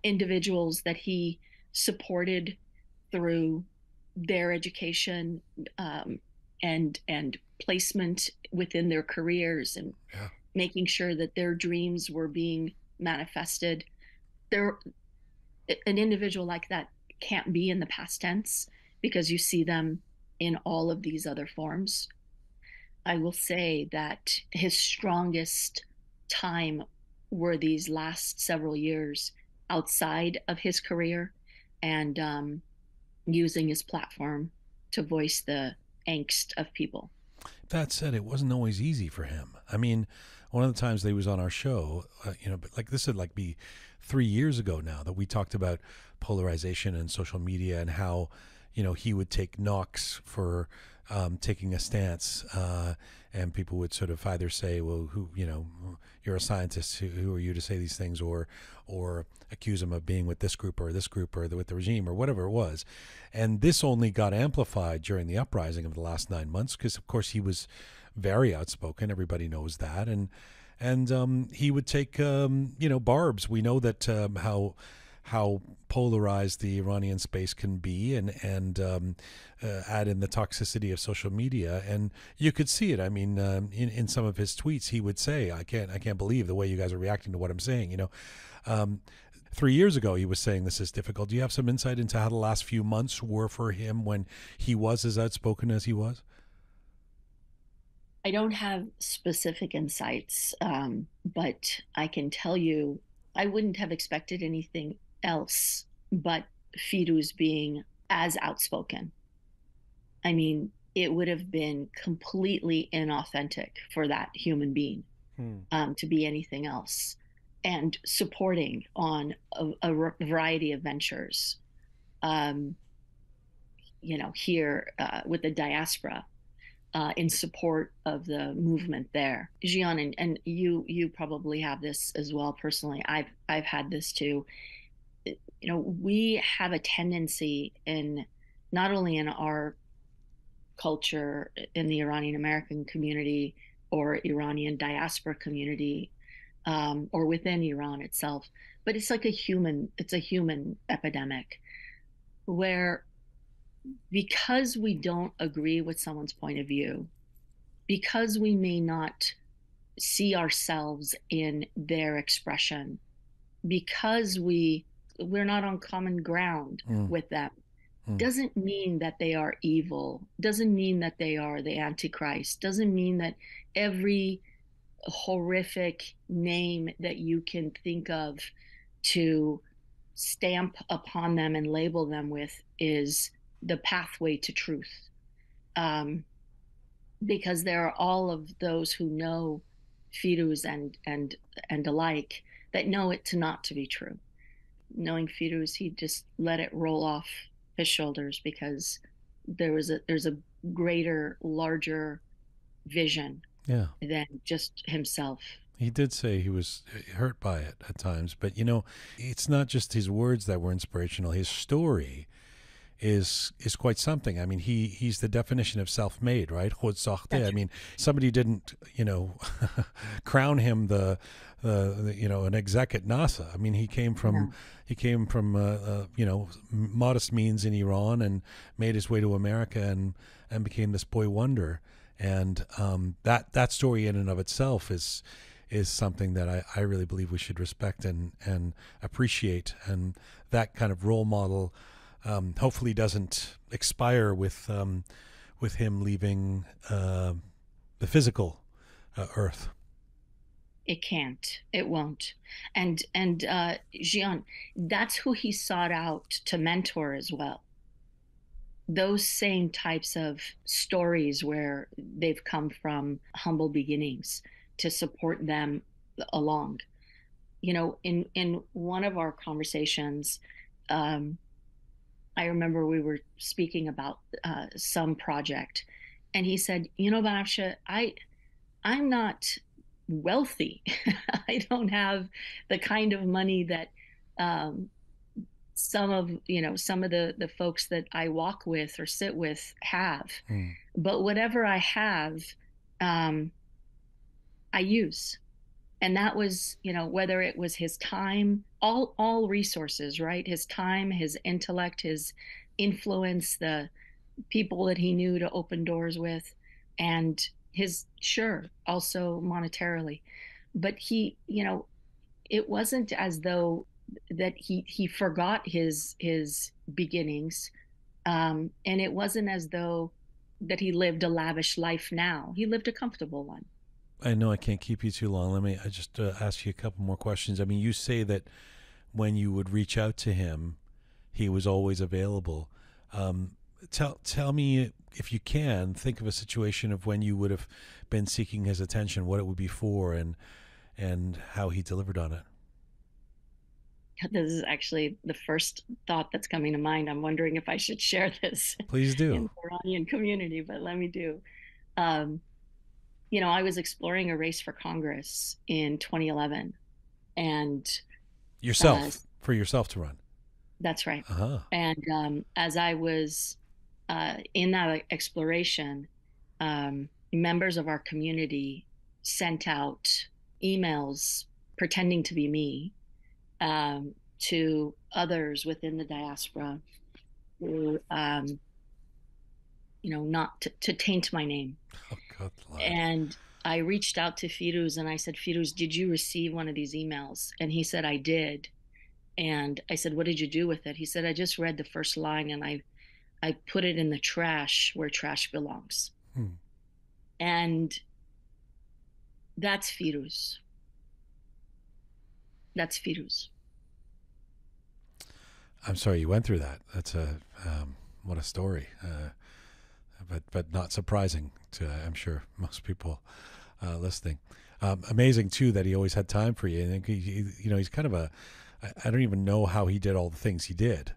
D: individuals that he supported through their education, and placement within their careers, and making sure that their dreams were being manifested. An individual like that can't be in the past tense, because you see them in all of these other forms. I will say that his strongest time were these last several years outside of his career, and using his platform to voice the angst of people.
A: That said, it wasn't always easy for him. I mean, one of the times that he was on our show, but like this would like be 3 years ago now, that we talked about polarization and social media, and how, he would take knocks for taking a stance, and people would sort of either say, well, you're a scientist, who are you to say these things, or accuse him of being with this group or with the regime or whatever it was. And this only got amplified during the uprising of the last 9 months, because of course he was very outspoken. Everybody knows that. And he would take, barbs. We know that how polarized the Iranian space can be, and add in the toxicity of social media, and you could see it. I mean, in some of his tweets, he would say, "I can't believe the way you guys are reacting to what I'm saying." 3 years ago, he was saying this is difficult. Do you have some insight into how the last few months were for him when he was as outspoken as he was?
D: I don't have specific insights, but I can tell you, I wouldn't have expected anything else but Firouz being as outspoken. I mean, it would have been completely inauthentic for that human being to be anything else, and supporting on a variety of ventures, here with the diaspora, in support of the movement there. Jian, and you probably have this as well personally. I've had this too. We have a tendency, in not only in our culture, in the Iranian-American community or Iranian diaspora community, or within Iran itself, but it's a human epidemic, where because we don't agree with someone's point of view, because we may not see ourselves in their expression, because we're not on common ground with them, doesn't mean that they are evil, doesn't mean that they are the Antichrist, doesn't mean that every horrific name that you can think of to stamp upon them and label them with is the pathway to truth. Because there are all of those who know Firouz and alike that know it not to be true. Knowing Firouz, he just let it roll off his shoulders, because there's a greater, larger vision than just himself.
A: He did say he was hurt by it at times, but it's not just his words that were inspirational. His story is quite something. I mean, he's the definition of self-made, right? Khod sakhte. I mean, somebody didn't, crown him an exec at NASA. I mean, he came from modest means in Iran, and made his way to America, and became this boy wonder. And that story in and of itself is something that I really believe we should respect and appreciate. And that kind of role model hopefully doesn't expire with him leaving the physical earth.
D: It can't. It won't. And Jian, that's who he sought out to mentor as well. Those same types of stories where they've come from humble beginnings, to support them along. In one of our conversations, I remember we were speaking about some project, and he said, Banafsheh, I'm not wealthy. I don't have the kind of money that some of the folks that I walk with or sit with have. But whatever I have um, I use. And that was, whether it was his time, all resources, right? His time, his intellect, his influence, the people that he knew to open doors with, and his, sure, also monetarily. But it wasn't as though that he forgot his beginnings, and it wasn't as though that he lived a lavish life. Now he lived a comfortable one.
A: I know I can't keep you too long. Let me just ask you a couple more questions. I mean, you say that when you would reach out to him, he was always available. Tell me, if you can, think of a situation of when you would have been seeking his attention, what it would be for, and how he delivered on it.
D: This is actually the first thought that's coming to mind. I'm wondering if I should share this.
A: Please do.
D: In the Iranian community, but let me do. I was exploring a race for Congress in 2011, and
A: for yourself to run.
D: That's right.
A: Uh-huh.
D: And as I was in that exploration, members of our community sent out emails pretending to be me to others within the diaspora, who, not to taint my name.
A: Oh, God.
D: And I reached out to Firouz and I said, Firouz, did you receive one of these emails? And he said, I did. And I said, what did you do with it? He said, I just read the first line and I put it in the trash where trash belongs. And that's Firouz. That's Firouz.
A: I'm sorry you went through that. That's what a story. But not surprising to, I'm sure, most people listening. Amazing too that he always had time for you. I think he's kind of I don't even know how he did all the things he did,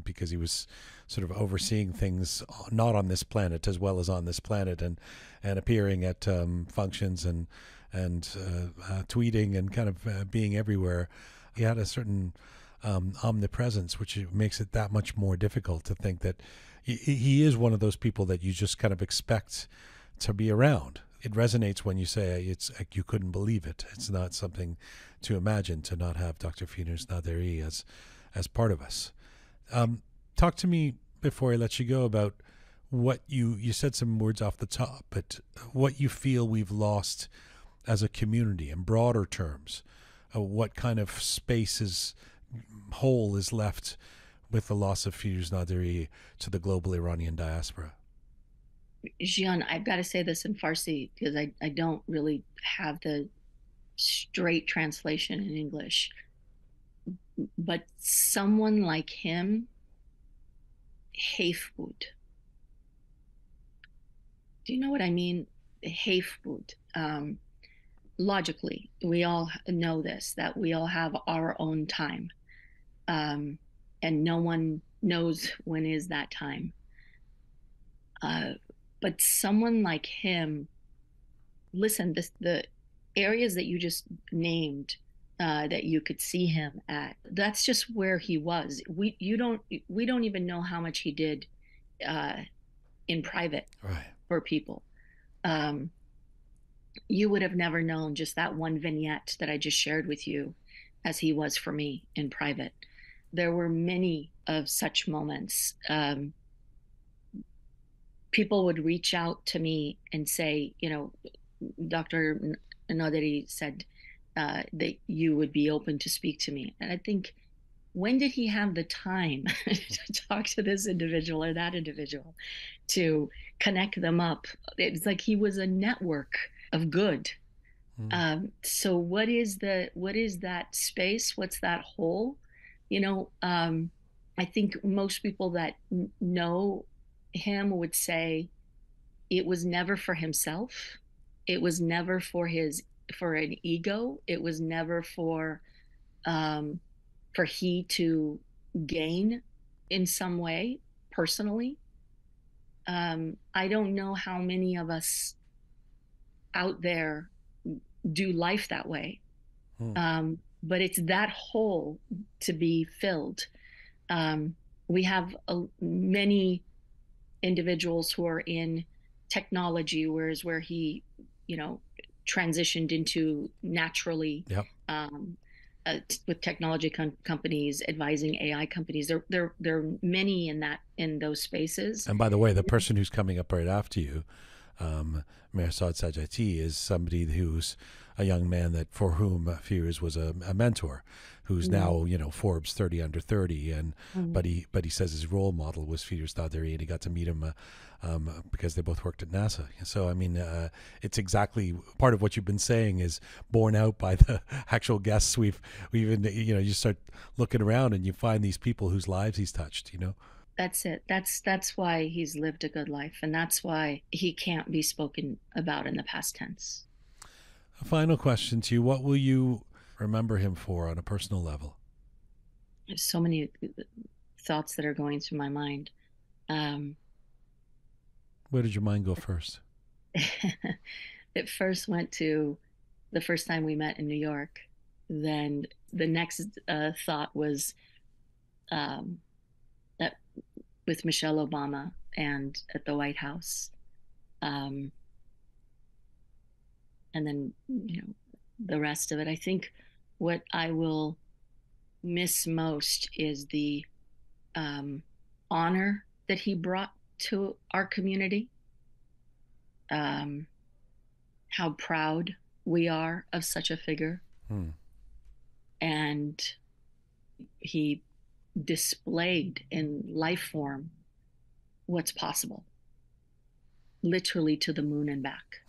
A: because he was sort of overseeing things not on this planet as well as on this planet, and appearing at functions and tweeting and kind of being everywhere. He had a certain omnipresence, which makes it that much more difficult to think that he is one of those people that you just kind of expect to be around. It resonates when you say it's like you couldn't believe it. It's not something to imagine to not have Dr. Firouz Naderi as part of us. Talk to me before I let you go about what you said some words off the top, but what you feel we've lost as a community in broader terms. What kind of hole is left with the loss of Firouz Naderi to the global Iranian diaspora?
D: Jian, I've got to say this in Farsi because I don't really have the straight translation in English. But someone like him, Hafbud. Do you know what I mean? Hafbud. Logically, we all know this, that we all have our own time. And no one knows when is that time. But someone like him, listen, the areas that you just named, that you could see him at, that's just where he was. We don't even know how much he did in private,
A: right,
D: for people. You would have never known just that one vignette that I just shared with you as he was for me in private. There were many of such moments. People would reach out to me and say, Dr. Naderi said that you would be open to speak to me. And I think, when did he have the time to talk to this individual or that individual, to connect them up? It's like he was a network of good. So what is that space? What's that hole? I think most people that know him would say it was never for himself. It was never for an ego. It was never for he to gain in some way personally. I don't know how many of us out there do life that way. But it's that hole to be filled. We have many individuals who are in technology, where he transitioned into naturally.
A: Yep.
D: With technology companies advising AI companies, there are many in those spaces.
A: And by the way, the person who's coming up right after you, Mehrzad Sajjadi, is somebody who's a young man for whom Firouz was a mentor, who's now Forbes 30 under 30, and but he says his role model was Firouz Naderi, and he got to meet him because they both worked at NASA. So I mean, it's exactly part of what you've been saying is borne out by the actual guests we've even you start looking around and you find these people whose lives he's touched.
D: That's it. That's why he's lived a good life, and that's why he can't be spoken about in the past tense.
A: A final question to you: what will you remember him for on a personal level?
D: There's so many thoughts that are going through my mind.
A: Where did your mind go first?
D: It first went to the first time we met in New York. Then the next thought was that with Michelle Obama and at the White House. And then, the rest of it. I think what I will miss most is the honor that he brought to our community. How proud we are of such a figure. And he displayed in life form what's possible, literally to the moon and back.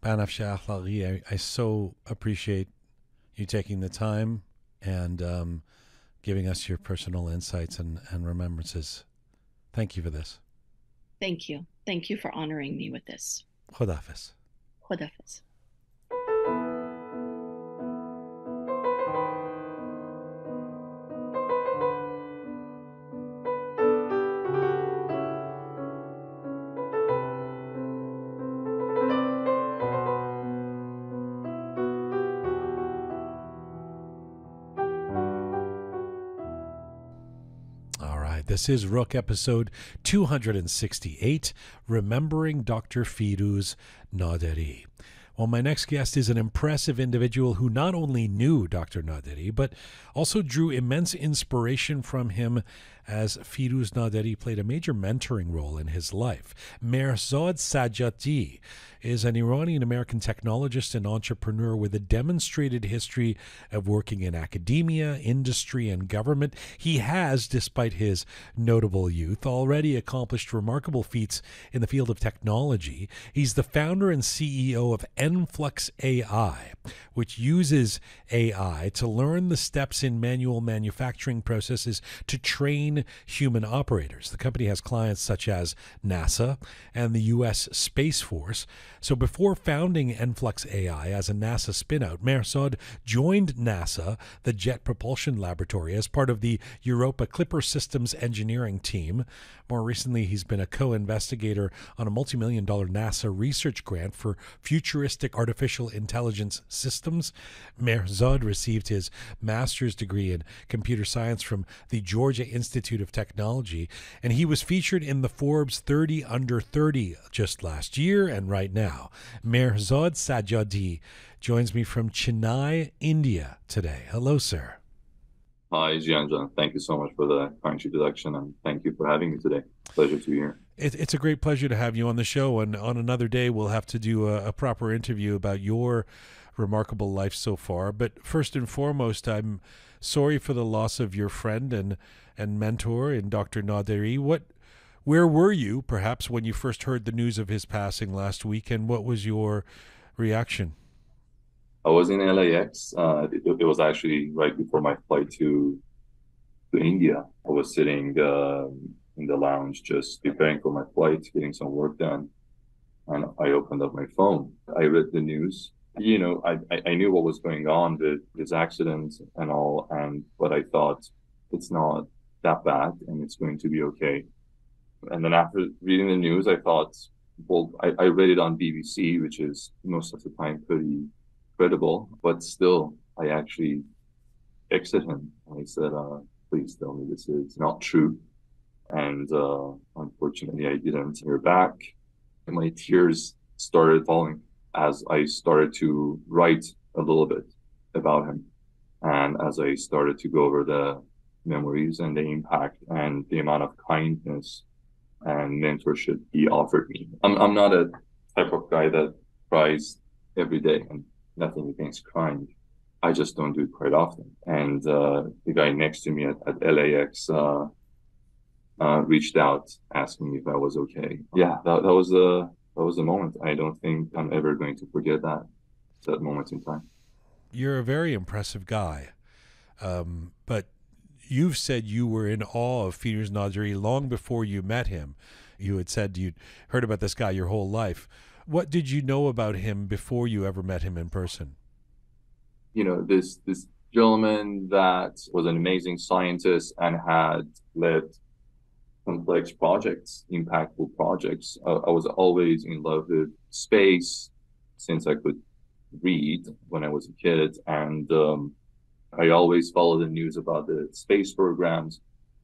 A: Banafsheh Akhlaghi, I so appreciate you taking the time and giving us your personal insights and remembrances. Thank you for this.
D: Thank you. Thank you for honoring me with this.
A: Khudafiz.
D: Khudafiz.
A: This is Roqe episode 268, Remembering Dr. Firouz Naderi. Well, my next guest is an impressive individual who not only knew Dr. Naderi, but also drew immense inspiration from him, as Firouz Naderi played a major mentoring role in his life. Mehrzad Sajjadi is an Iranian-American technologist and entrepreneur with a demonstrated history of working in academia, industry, and government. He has, despite his notable youth, already accomplished remarkable feats in the field of technology. He's the founder and CEO of Enflux AI, which uses AI to learn the steps in manual manufacturing processes to train human operators. The company has clients such as NASA and the U.S. Space Force. So before founding Enflux AI as a NASA spinout, Mehrzad joined NASA, the Jet Propulsion Laboratory, as part of the Europa Clipper Systems engineering team. More recently, he's been a co-investigator on a multi-million-dollar NASA research grant for futuristic artificial intelligence systems. Mehrzad received his master's degree in computer science from the Georgia Institute of Technology, and he was featured in the Forbes 30 under 30 just last year and right now. Mehrzad Sajjadi joins me from Chennai, India today. Hello, sir.
E: Hi, Jian. Thank you so much for the kind introduction, and thank you for having me today. Pleasure to be here.
A: It's a great pleasure to have you on the show, and on another day we'll have to do a proper interview about your remarkable life so far. But first and foremost, I'm sorry for the loss of your friend and mentor in Dr. Naderi. Where were you, perhaps, when you first heard the news of his passing last week, and what was your reaction?
E: I was in LAX. It was actually right before my flight to India. I was sitting in the lounge just preparing for my flight, getting some work done, and I opened up my phone. I read the news. I knew what was going on with his accident and all, but I thought it's not that bad and it's going to be okay. And then after reading the news, I thought, well, I read it on BBC, which is most of the time pretty credible, but still, I actually texted him and I said, please tell me this is not true. And unfortunately, I didn't hear back. and my tears started falling as I started to write a little bit about him. And as I started to go over the memories and the impact and the amount of kindness and mentorship he offered me. I'm not a type of guy that cries every day, and nothing against crying. I just don't do it quite often. And the guy next to me at LAX reached out asking me if I was okay. Yeah, that was a moment. I don't think I'm ever going to forget that moment in time.
A: You're a very impressive guy, but you've said you were in awe of Firouz Naderi long before you met him. You had said you'd heard about this guy your whole life. What did you know about him before you ever met him in person?
E: You know, this gentleman that was an amazing scientist and had led complex projects, impactful projects. I was always in love with space since I could read when I was a kid. And I always followed the news about the space programs.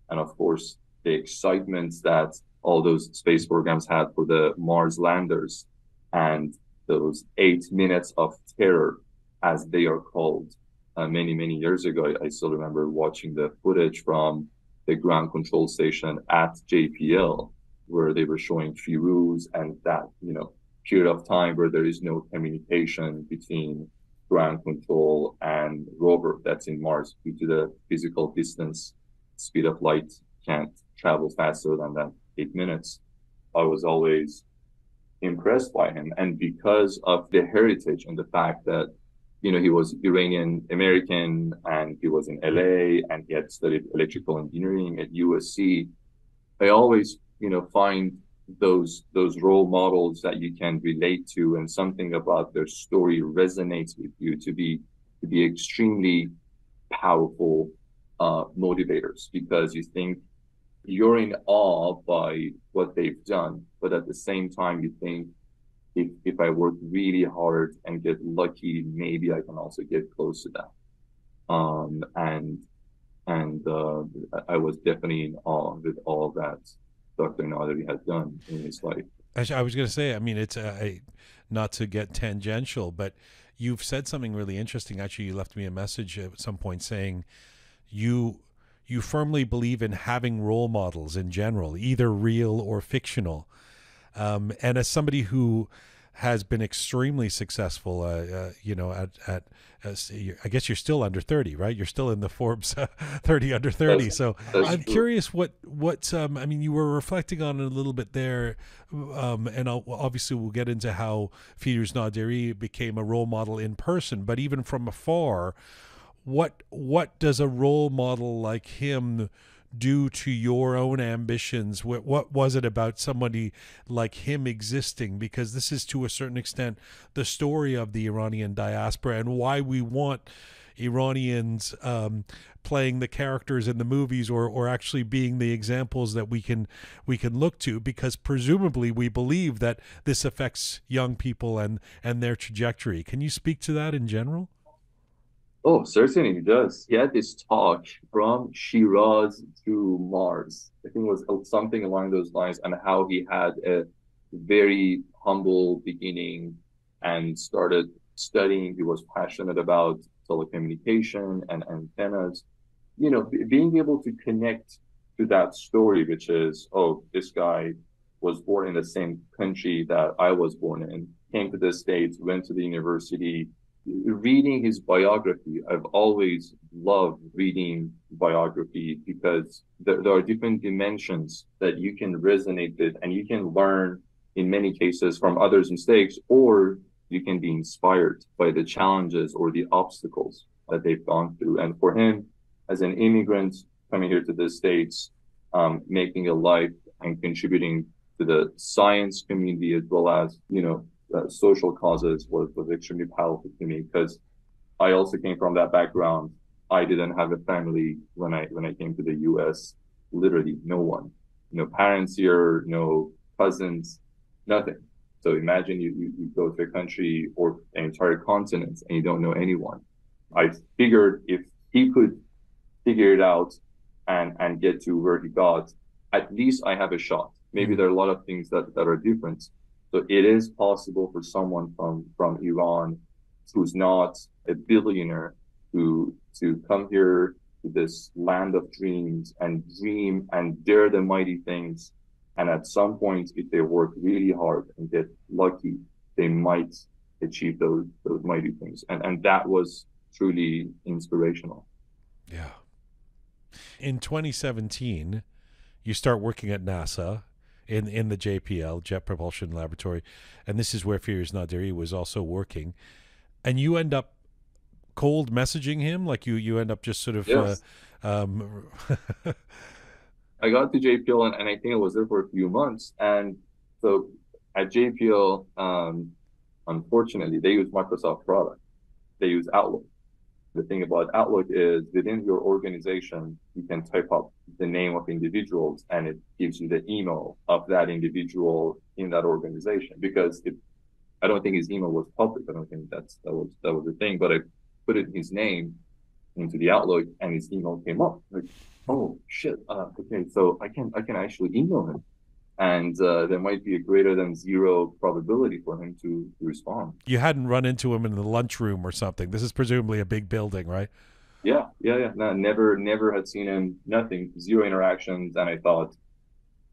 E: And of course, the excitement that all those space programs had for the Mars landers and those 8 minutes of terror, as they are called, many, many years ago. I still remember watching the footage from the ground control station at JPL, where they were showing Firouz and that, period of time where there is no communication between ground control and rover that's in Mars due to the physical distance. Speed of light can't travel faster than that 8 minutes. I was always impressed by him. And because of the heritage and the fact that, he was Iranian-American and he was in LA and he had studied electrical engineering at USC, I always, find those role models that you can relate to and something about their story resonates with you to be extremely powerful motivators, because you think you're in awe by what they've done, but at the same time you think, if I work really hard and get lucky, maybe I can also get close to that. I was definitely in awe with all that Dr. Naderi had done in his life.
A: I was going to say, I mean, it's not to get tangential, but you've said something really interesting. Actually, you left me a message at some point saying you firmly believe in having role models in general, either real or fictional. And as somebody who has been extremely successful, I guess you're still under 30, right? You're still in the Forbes 30 under 30. So I'm curious what I mean, you were reflecting on it a little bit there, and obviously we'll get into how Firouz Naderi became a role model in person, but even from afar, what does a role model like him do to your own ambitions? What was it about somebody like him existing? Because this is to a certain extent the story of the Iranian diaspora and why we want Iranians playing the characters in the movies or actually being the examples that we can look to, because presumably we believe that this affects young people and their trajectory. Can you speak to that in general?
E: Oh, certainly he does. He had this talk from Shiraz to Mars. I think it was something along those lines, and how he had a very humble beginning and started studying. He was passionate about telecommunication and antennas. Being able to connect to that story, which is, oh, this guy was born in the same country that I was born in, came to the States, went to the university. Reading his biography, I've always loved reading biography, because there are different dimensions that you can resonate with, and you can learn in many cases from others' mistakes, or you can be inspired by the challenges or the obstacles that they've gone through. And for him, as an immigrant coming here to the States, making a life and contributing to the science community as well as, social causes was extremely powerful to me, because I also came from that background. I didn't have a family when I came to the US. Literally no one, no parents here, no cousins, nothing. So imagine you go to a country or an entire continent and you don't know anyone. I figured if he could figure it out and get to where he got, at least I have a shot. Maybe there are a lot of things that are different, So it is possible for someone from Iran who's not a billionaire to come here to this land of dreams and dream and dare the mighty things. And at some point, if they work really hard and get lucky, they might achieve those mighty things. And that was truly inspirational.
A: Yeah. In 2017, you start working at NASA in the JPL, Jet Propulsion Laboratory, and this is where Firouz Naderi was also working. And you end up cold messaging him, like you end up just sort of.
E: Yes. I got to JPL and I think I was there for a few months. And so at JPL, unfortunately, they use Microsoft product. They use Outlook. The thing about Outlook is within your organization, you can type up the name of individuals and it gives you the email of that individual in that organization. Because I don't think his email was public. I don't think that was the thing. But I put in his name into the Outlook and his email came up. Like, oh shit! Okay, so I can actually email him, and there might be a greater than zero probability for him to respond.
A: You hadn't run into him in the lunchroom or something. This is presumably a big building, right?
E: Yeah. No, never had seen him. Nothing, zero interactions, and I thought,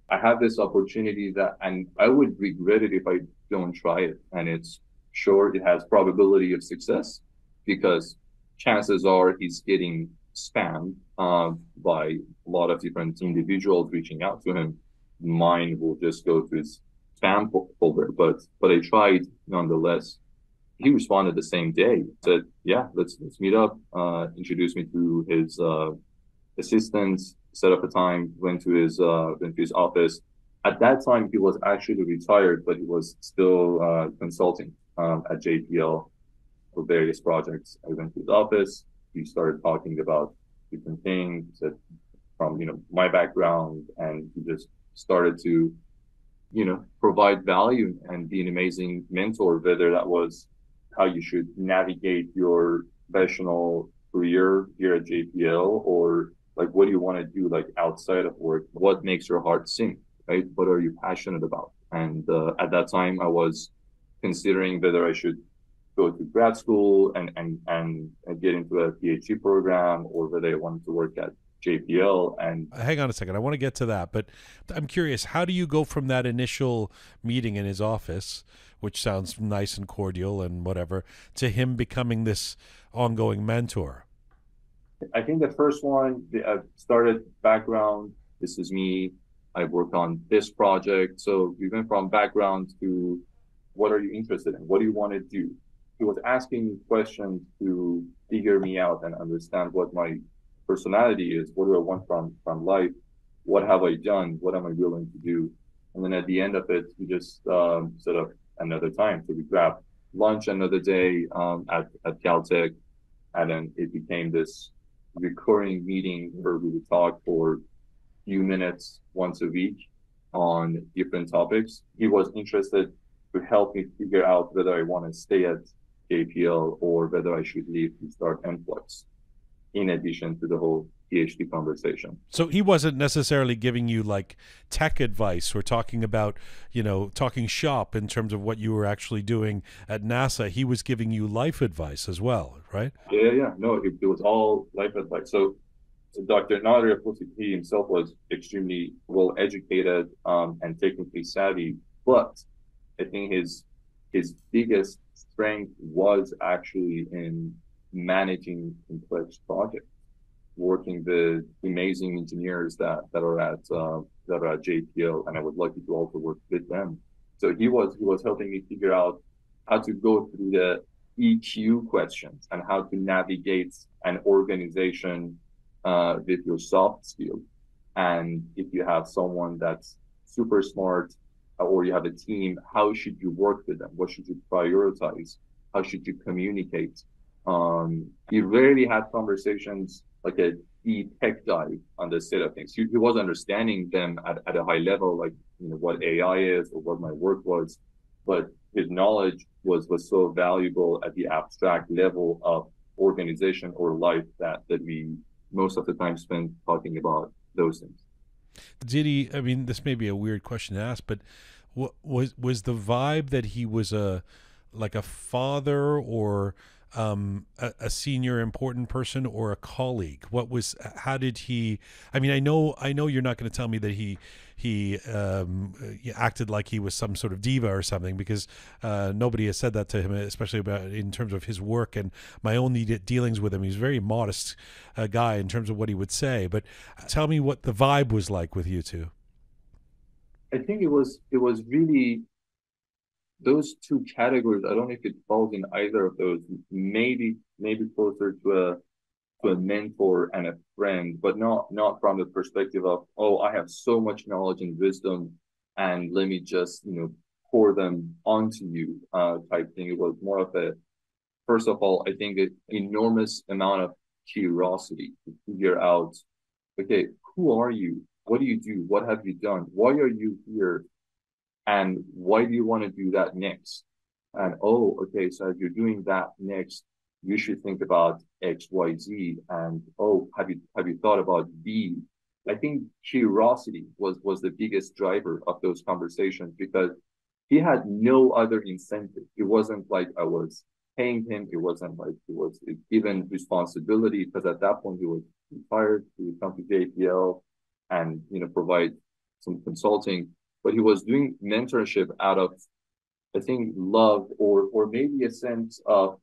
E: I have this opportunity and I would regret it if I don't try it. And it's sure it has probability of success because chances are he's getting spammed by a lot of different individuals reaching out to him. Mine will just go to his spam folder, but I tried nonetheless. He responded the same day, said, yeah, let's meet up, introduced me to his assistant, set up a time, went to his office. At that time, he was actually retired, but he was still consulting at JPL for various projects. I went to his office. We started talking about different things from my background, and he just started to provide value and be an amazing mentor, whether that was how you should navigate your professional career here at JPL, or like what do you want to do like outside of work, what makes your heart sing, right? What are you passionate about? And at that time I was considering whether I should go to grad school and get into a PhD program, or whether I wanted to work at JPL. And
A: hang on a second, I want to get to that, but I'm curious, how do you go from that initial meeting in his office, which sounds nice and cordial and whatever, to him becoming this ongoing mentor?
E: I think the first one, I started background. This is me. I worked on this project. So we went from background to what are you interested in? What do you want to do? He was asking me questions to figure me out and understand what my personality is. What do I want from life? What have I done? What am I willing to do? And then at the end of it, we just set up another time. So we grabbed lunch another day at Caltech. And then it became this recurring meeting where we would talk for a few minutes once a week on different topics. He was interested to help me figure out whether I want to stay at JPL or whether I should leave to start Enflux, in addition to the whole PhD conversation.
A: So he wasn't necessarily giving you like tech advice or talking about, talking shop in terms of what you were actually doing at NASA. He was giving you life advice as well, right?
E: Yeah. No, it was all life advice. So Dr. Naderi, of course, he himself was extremely well educated and technically savvy, but I think his biggest strength was actually in managing complex projects, working with amazing engineers that are at JPL, and I was lucky to also work with them. So he was helping me figure out how to go through the EQ questions and how to navigate an organization with your soft skills. And if you have someone that's super smart, or you have a team, how should you work with them? What should you prioritize? How should you communicate? He rarely had conversations like a deep tech dive on the state of things. He was understanding them at a high level, like what AI is or what my work was, but his knowledge was so valuable at the abstract level of organization or life that we most of the time spend talking about those things.
A: Did he, I mean, this may be a weird question to ask, but Was the vibe that he was like a father or a senior important person or a colleague? How did he, I mean, I know you're not going to tell me that he acted like he was some sort of diva or something, because nobody has said that to him, especially about in terms of his work and my own dealings with him. He's a very modest guy in terms of what he would say, but tell me what the vibe was like with you two.
E: I think it was really those two categories. I don't know if it falls in either of those. Maybe closer to a mentor and a friend, but not from the perspective of, oh, I have so much knowledge and wisdom, and let me just pour them onto you type thing. It was more of a, first of all, I think an enormous amount of curiosity to figure out, okay, who are you? What do you do? What have you done? Why are you here? And why do you want to do that next? And oh, okay, so if you're doing that next, you should think about X, Y, Z. And oh, have you thought about B? I think curiosity was the biggest driver of those conversations, because he had no other incentive. It wasn't like I was paying him. It wasn't like he was given responsibility, because at that point he was retired. He would come to JPL and provide some consulting, but he was doing mentorship out of, I think, love or maybe a sense of,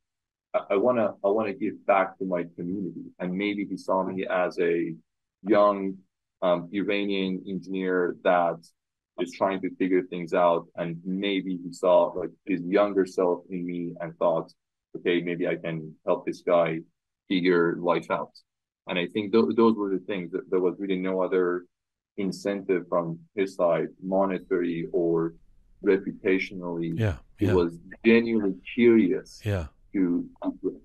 E: I wanna give back to my community. And maybe he saw me as a young Iranian engineer that is trying to figure things out, and maybe he saw like his younger self in me and thought, okay, maybe I can help this guy figure life out. And I think those were the things. There was really no other incentive from his side, monetary or reputationally. He was genuinely curious to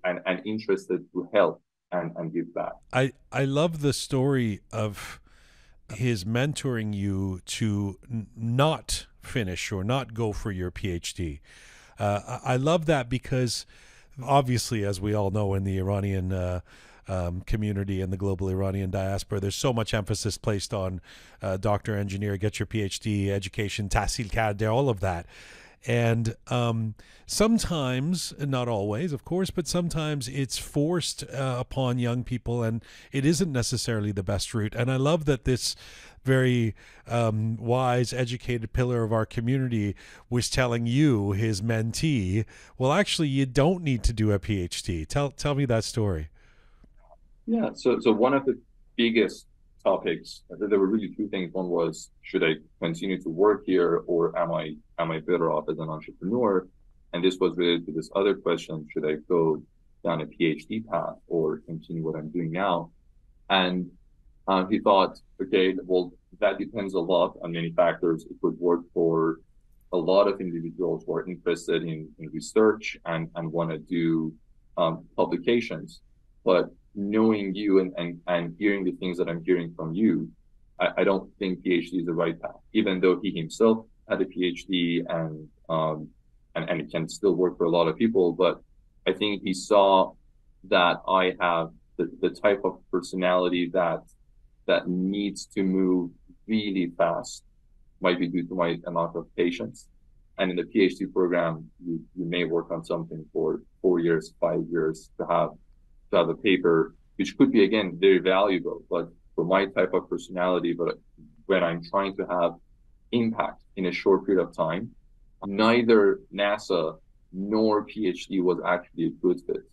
E: and interested to help and give back.
A: I love the story of his mentoring you to not finish or not go for your PhD. I love that because obviously, as we all know, in the Iranian community and the global Iranian diaspora, there's so much emphasis placed on doctor, engineer, get your PhD, education, tahsil karde, all of that. And sometimes, not always, of course, but sometimes it's forced upon young people, and it isn't necessarily the best route. And I love that this very wise, educated pillar of our community was telling you, his mentee, well, actually, you don't need to do a PhD. Tell me that story.
E: Yeah, so one of the biggest topics, there were really two things. One was, should I continue to work here, or am I better off as an entrepreneur? And this was related to this other question, should I go down a PhD path or continue what I'm doing now? And he thought, okay, well, that depends a lot on many factors. It would work for a lot of individuals who are interested in research and want to do publications. But knowing you and hearing the things that I'm hearing from you, I don't think PhD is the right path, even though he himself had a PhD and it can still work for a lot of people. But I think he saw that I have the type of personality that needs to move really fast, might be due to my amount of patience. And in the PhD program, you may work on something for 4 years, 5 years to have a paper, which could be, again, very valuable. But for my type of personality, but when I'm trying to have impact in a short period of time, neither NASA nor PhD was actually a good fit.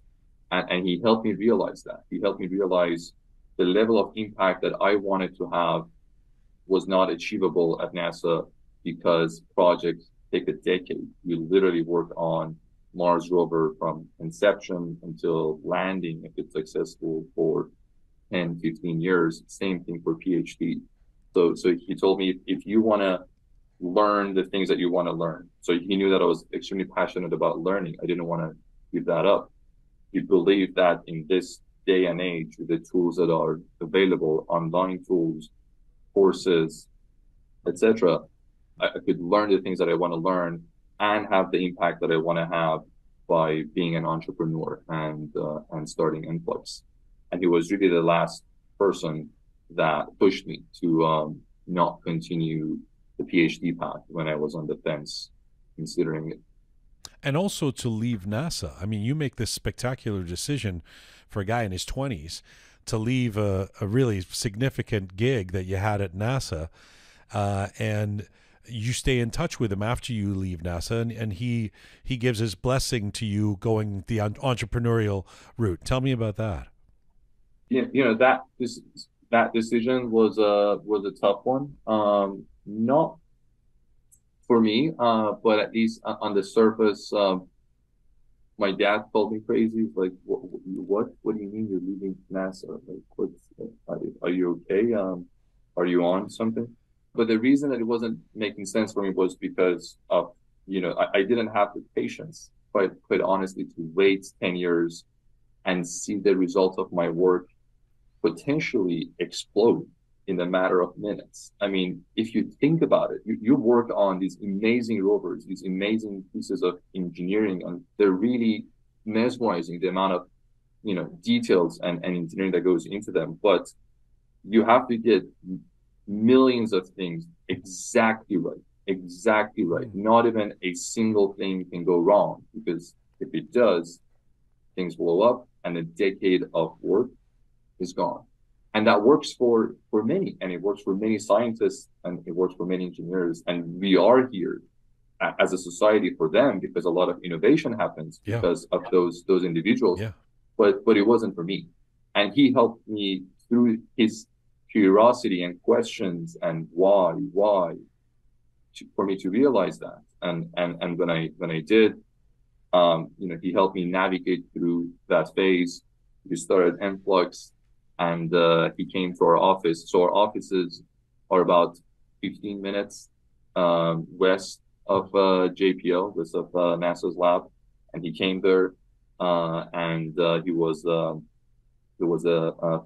E: And he helped me realize that. He helped me realize the level of impact that I wanted to have was not achievable at NASA, because projects take a decade. You literally work on Mars rover from inception until landing, if it's successful, for 10, 15 years. Same thing for PhD. So he told me, if you want to learn the things that you want to learn. So he knew that I was extremely passionate about learning. I didn't want to give that up. He believed that in this day and age, with the tools that are available, online tools, courses, etc., I could learn the things that I want to learn and have the impact that I want to have by being an entrepreneur and starting Influx. And he was really the last person that pushed me to not continue the PhD path when I was on the fence considering it.
A: And also to leave NASA. I mean, you make this spectacular decision for a guy in his 20s to leave a really significant gig that you had at NASA, and you stay in touch with him after you leave NASA, and he gives his blessing to you going the entrepreneurial route. Tell me about that.
E: Yeah, that decision was a tough one. Not for me, but at least on the surface, my dad called me crazy. He's like, what do you mean you're leaving NASA? Like, are you okay? Are you on something? But the reason that it wasn't making sense for me was because of, I didn't have the patience, quite honestly, to wait 10 years and see the result of my work potentially explode in a matter of minutes. I mean, if you think about it, you work on these amazing rovers, these amazing pieces of engineering, and they're really mesmerizing, the amount of, details and engineering that goes into them. But you have to get millions of things exactly right. Not even a single thing can go wrong, because if it does, things blow up and a decade of work is gone. And that works for many, and it works for many scientists, and it works for many engineers. And we are here as a society for them, because a lot of innovation happens because of those individuals.
A: Yeah.
E: But it wasn't for me. And he helped me through his curiosity and questions and why, for me to realize that. And when I did, he helped me navigate through that phase. We started Enflux, and he came to our office. So our offices are about 15 minutes west of JPL, west of NASA's lab. And he came there, and he was the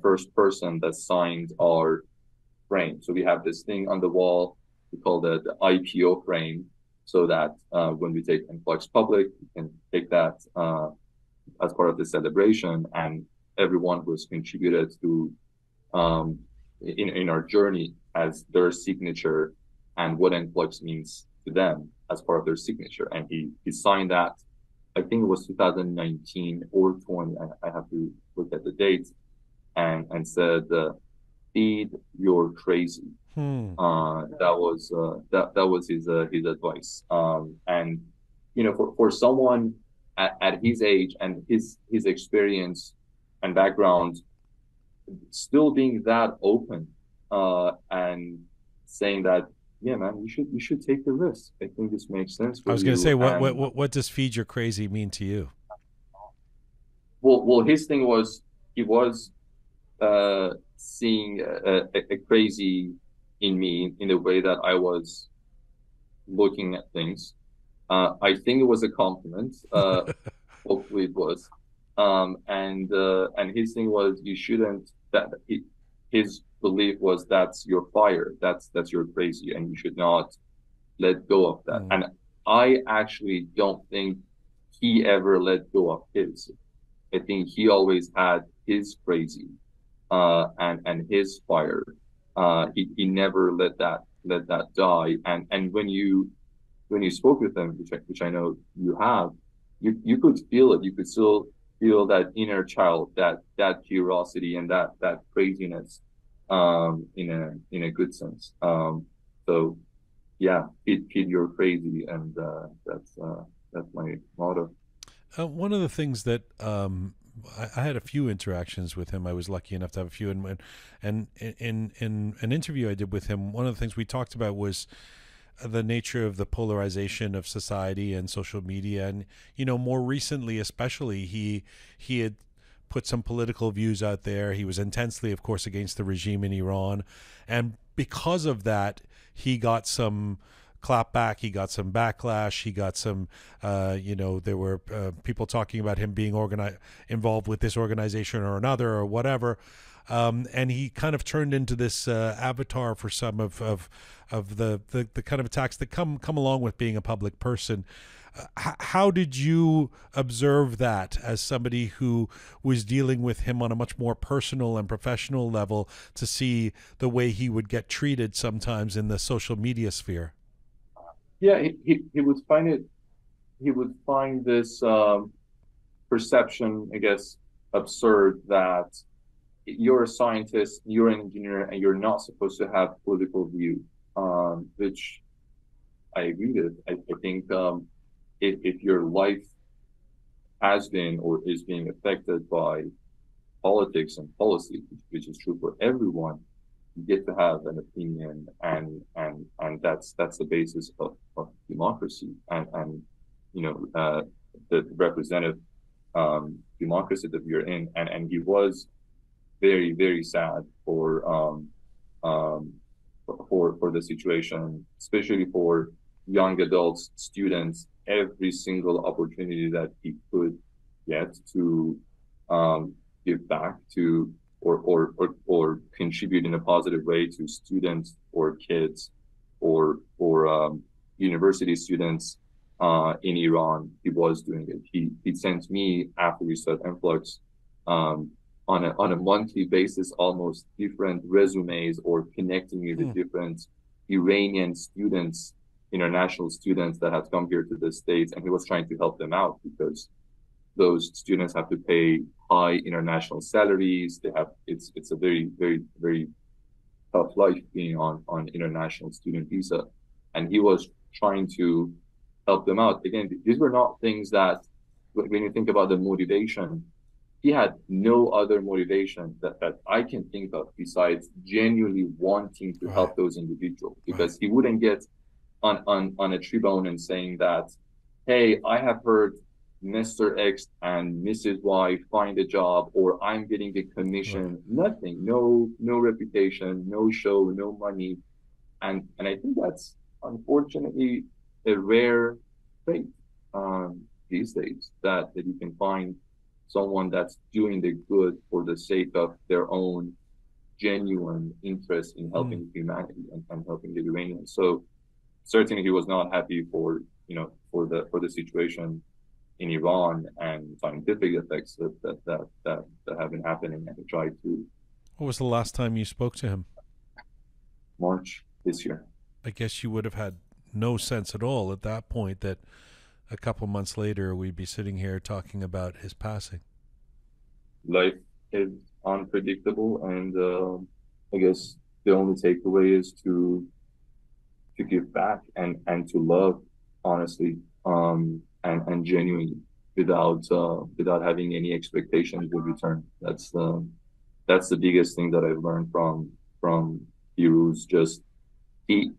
E: first person that signed our frame. So we have this thing on the wall, we call it the IPO frame, so that when we take Enflux public, we can take that as part of the celebration, and everyone who has contributed to in our journey as their signature, and what Enflux means to them as part of their signature. And he signed that, I think it was 2019 or 20. I have to look at the date, and said, "Feed your crazy." That was his advice. And for someone at his age and his experience and background, still being that open and saying that, yeah, man, you should take the risk. I think this makes sense for you.
A: I was going to say, what does feed your crazy mean to you?
E: Well, his thing was, he was seeing a crazy in me, in the way that I was looking at things. I think it was a compliment. Hopefully it was. And his thing was, you shouldn't. His belief was, that's your fire, that's your crazy, and you should not let go of that. And I actually don't think he ever let go of his. I think he always had his crazy and his fire. He never let that die. And when you spoke with him, which I know you have, you could feel it. You could still feel that inner child, that curiosity and that craziness, in a good sense. So yeah, feed your crazy, and that's my motto.
A: One of the things that I had a few interactions with him. I was lucky enough to have a few, and in an interview I did with him, one of the things we talked about was the nature of the polarization of society and social media. And more recently, especially, he had put some political views out there. He was intensely, of course, against the regime in Iran, and because of that, he got some clapback. He got some backlash. He got some, there were people talking about him being involved with this organization or another or whatever. And he kind of turned into this avatar for some of the kind of attacks that come along with being a public person. How did you observe that as somebody who was dealing with him on a much more personal and professional level, to see the way he would get treated sometimes in the social media sphere?
E: Yeah, he would find this perception, I guess, absurd, that you're a scientist, you're an engineer, and you're not supposed to have political view, which I agree with. I think if your life has been or is being affected by politics and policy, which is true for everyone, you get to have an opinion, and that's the basis of democracy, and the representative democracy that we're in, and he was very, very sad for the situation, especially for young adults, students. Every single opportunity that he could get to give back to or contribute in a positive way to students or kids or university students in Iran, he was doing it. He sent me, after we started Influx, on a monthly basis, almost different resumes, or connecting me with different Iranian students, international students that have come here to the States, and he was trying to help them out because those students have to pay high international salaries. It's a very, very, very tough life being on international student visa, and he was trying to help them out. Again, these were not things that, when you think about the motivation, he had no other motivation that I can think of besides genuinely wanting to help those individuals, because he wouldn't get on a tribune and saying that, hey, I have heard Mr. X and Mrs. Y find a job, or I'm getting a commission. Nothing, no reputation, no show, no money. And I think that's unfortunately a rare trait these days, that you can find someone that's doing the good for the sake of their own genuine interest in helping humanity and helping the Iranians. So certainly he was not happy for the situation in Iran and scientific effects that have been happening, and he tried to.
A: What was the last time you spoke to him?
E: March this year.
A: I guess you would have had no sense at all at that point that a couple months later we'd be sitting here talking about his passing.
E: Life is unpredictable, and I guess the only takeaway is to give back and to love honestly, and genuinely, without having any expectations in return. That's the biggest thing that I've learned from Firouz. Just he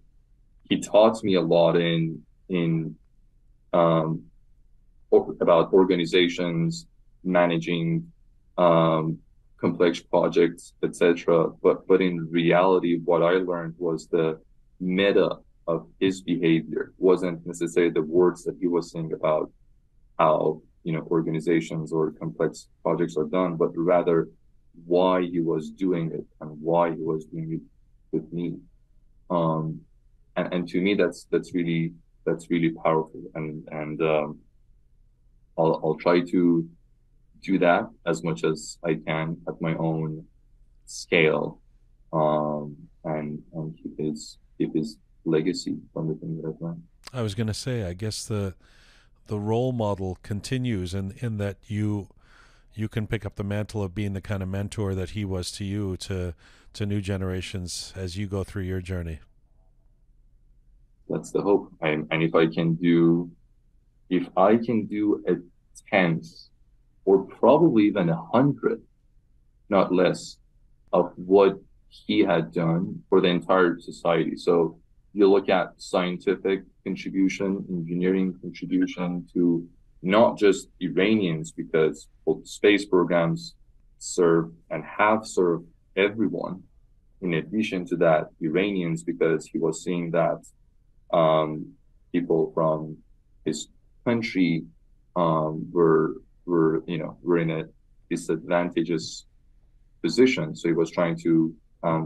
E: taught me a lot in about organizations, managing complex projects, etc. But in reality, what I learned was the meta of his behavior wasn't necessarily the words that he was saying about how organizations or complex projects are done, but rather why he was doing it and why he was doing it with me. And to me, that's really powerful, and I'll try to do that as much as I can at my own scale, and keep his legacy from the thing that I've learned.
A: I was going to say, I guess the role model continues in that you can pick up the mantle of being the kind of mentor that he was to you, to new generations as you go through your journey.
E: That's the hope. And if I can do a 10th, or probably even 100, not less, of what he had done for the entire society. So you look at scientific contribution, engineering contribution to not just Iranians, because space programs serve and have served everyone. In addition to that, Iranians, because he was seeing that People from his country were in a disadvantageous position. So he was trying to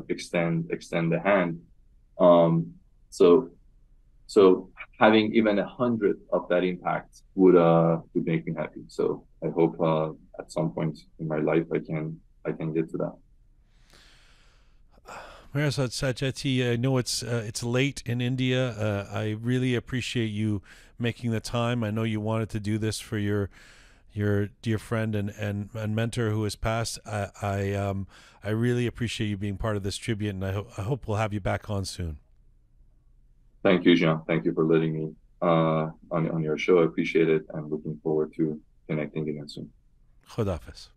E: extend the hand. So having even 100 of that impact would make me happy. So I hope at some point in my life I can get to that.
A: Mehrzad Sajjadi, I know it's late in India. I really appreciate you making the time. I know you wanted to do this for your dear friend and mentor who has passed. I really appreciate you being part of this tribute, and I hope we'll have you back on soon.
E: Thank you, Jian. Thank you for letting me on your show. I appreciate it, and looking forward to connecting again soon.
A: Khodafis.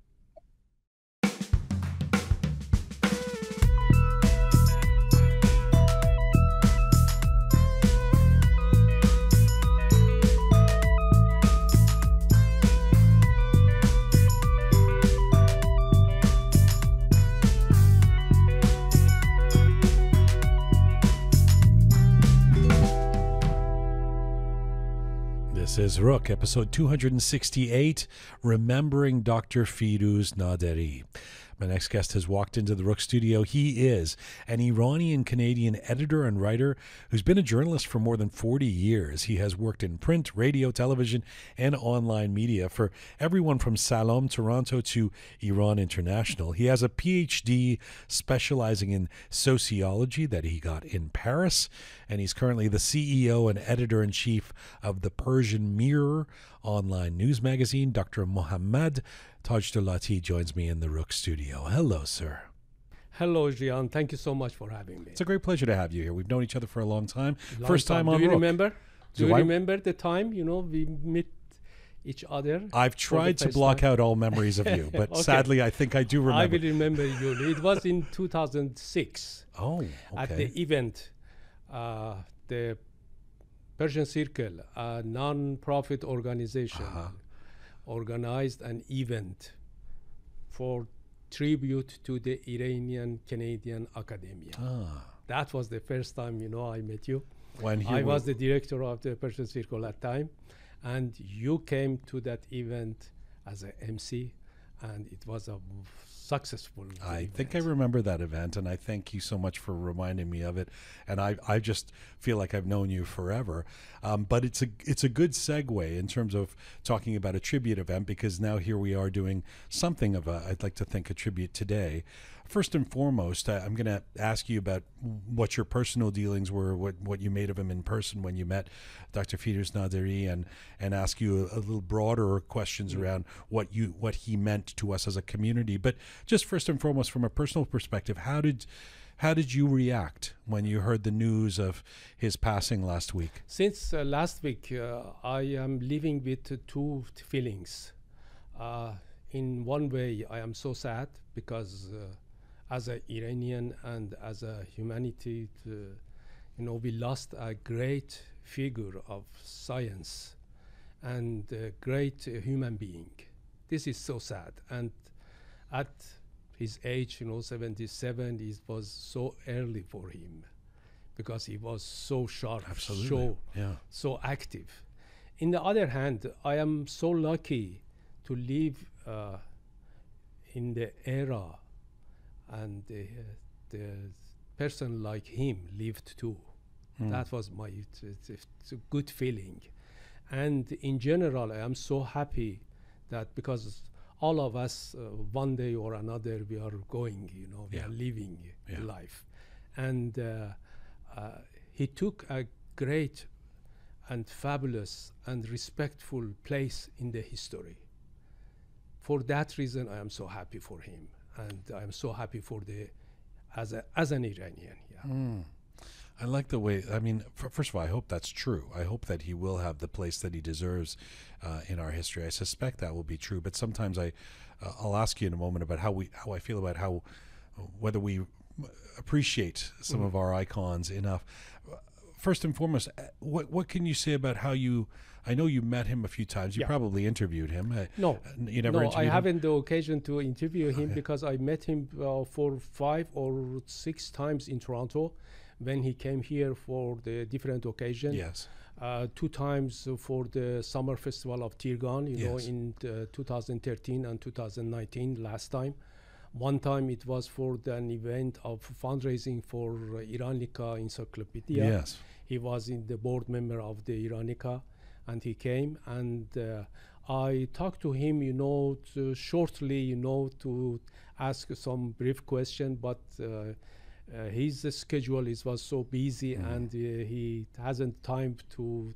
A: This is Roqe, episode 268, Remembering Dr. Firouz Naderi. My next guest has walked into the Roqe Studio. He is an Iranian-Canadian editor and writer who's been a journalist for more than 40 years. He has worked in print, radio, television, and online media for everyone from Salom, Toronto to Iran International. He has a PhD specializing in sociology that he got in Paris, and he's currently the CEO and editor-in-chief of the Persian Mirror online news magazine. Dr. Mohammad Tajdolati joins me in the Roqe Studio. Hello, sir.
F: Hello, Jian. Thank you so much for having me.
A: It's a great pleasure to have you here. We've known each other for a long time. First time on
F: Do you
A: Roqe.
F: remember? Do you remember the time, we met each other?
A: I've tried to block out all memories of you, but
F: Okay.
A: Sadly, I think I do remember.
F: I will remember you. It was in 2006
A: Oh, okay.
F: at the event, the Persian Circle, a non-profit organization, organized an event for tribute to the Iranian-Canadian Academia. That was the first time, I met you.
A: When
F: I was the director of the Persian Circle at the time, and you came to that event as an MC, and it was a successful
A: I think
F: event.
A: I remember that event, and I thank you so much for reminding me of it. And I just feel like I've known you forever. But it's a good segue in terms of talking about a tribute event, because now here we are doing something of I'd like to think, a tribute today. First and foremost, I'm going to ask you about what your personal dealings were, what you made of him in person when you met Dr. Firouz Naderi, and ask you a little broader questions around what he meant to us as a community. But just first and foremost, from a personal perspective, how did you react when you heard the news of his passing last week?
F: Since last week, I am living with two feelings. In one way, I am so sad because as an Iranian and as a humanity, we lost a great figure of science and a great human being. This is so sad. And at his age, 77, it was so early for him because he was so sharp, so active. In the other hand, I am so lucky to live in the era, and the person like him lived too. That was it's a good feeling. And in general, I am so happy that because all of us, one day or another, we are going, we are living life. And he took a great and fabulous and respectful place in the history. For that reason, I am so happy for him. And I'm so happy for as an Iranian.
A: I like the way, first of all, I hope that's true. I hope that he will have the place that he deserves in our history. I suspect that will be true, but sometimes I'll ask you in a moment about how I feel about whether we appreciate some of our icons enough. First and foremost, what can you say about how I know you met him a few times. You probably interviewed him.
F: No,
A: you never interviewed him?
F: I haven't the occasion to interview him because I met him for 5 or 6 times in Toronto. when he came here for the different occasion.
A: Yes.
F: 2 times for the summer festival of Tirgan, you know,
A: Yes.
F: in 2013 and 2019 last time. One time it was for an event of fundraising for Iranica Encyclopedia.
A: Yes.
F: He was in the board member of the Iranica, and he came, and I talked to him, you know, shortly, you know, to ask some brief question, but his schedule was so busy, and he hasn't time to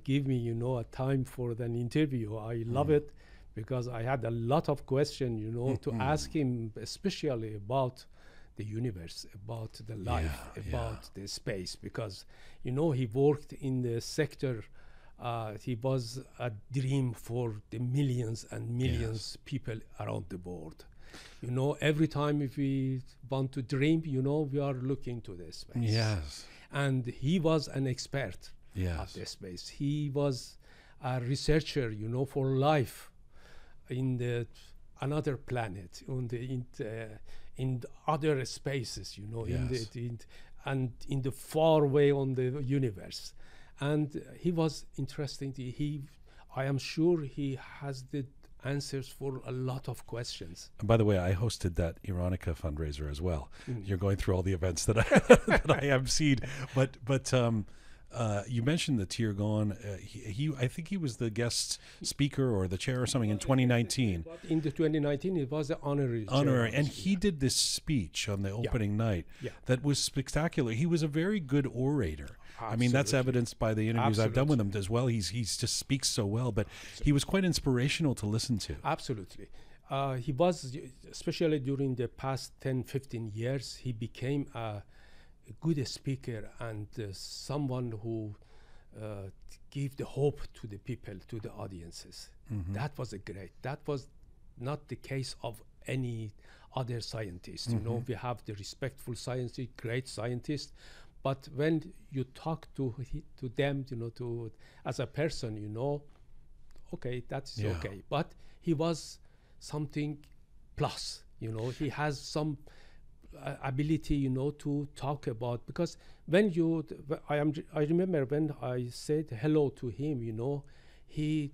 F: give me, you know, a time for an interview. I love it because I had a lot of questions, you know, to ask him, especially about the universe, about the life, about the space, because, you know, he worked in the sector. He was a dream for the millions and millions people around the world. You know, every time if we want to dream, you know, we are looking to the space.
A: Yes.
F: And he was an expert of the space. He was a researcher, you know, for life in the another planet, in other spaces, you know, in the far way on the universe. And he was interesting. I am sure he has the answers for a lot of questions.
A: And by the way, I hosted that Iranica fundraiser as well. You're going through all the events that I have seen, but you mentioned the Tirgan. I think he was the guest speaker or the chair or something in 2019.
F: In the 2019, it was an honorary.
A: And he did this speech on the opening night that was spectacular. He was a very good orator. I mean, that's evidenced by the interviews I've done with him as well. He's just speaks so well, but he was quite inspirational to listen to.
F: Absolutely. He was, especially during the past 10, 15 years, he became a good speaker and someone who gave the hope to the people, to the audiences. That was great. That was not the case of any other scientist. You know, we have the respectful scientists, great scientists, but when you talk to them, you know, as a person, you know, okay, that's okay. But he was something plus, you know, he has some ability, you know, to talk about, because when I remember when I said hello to him, you know, he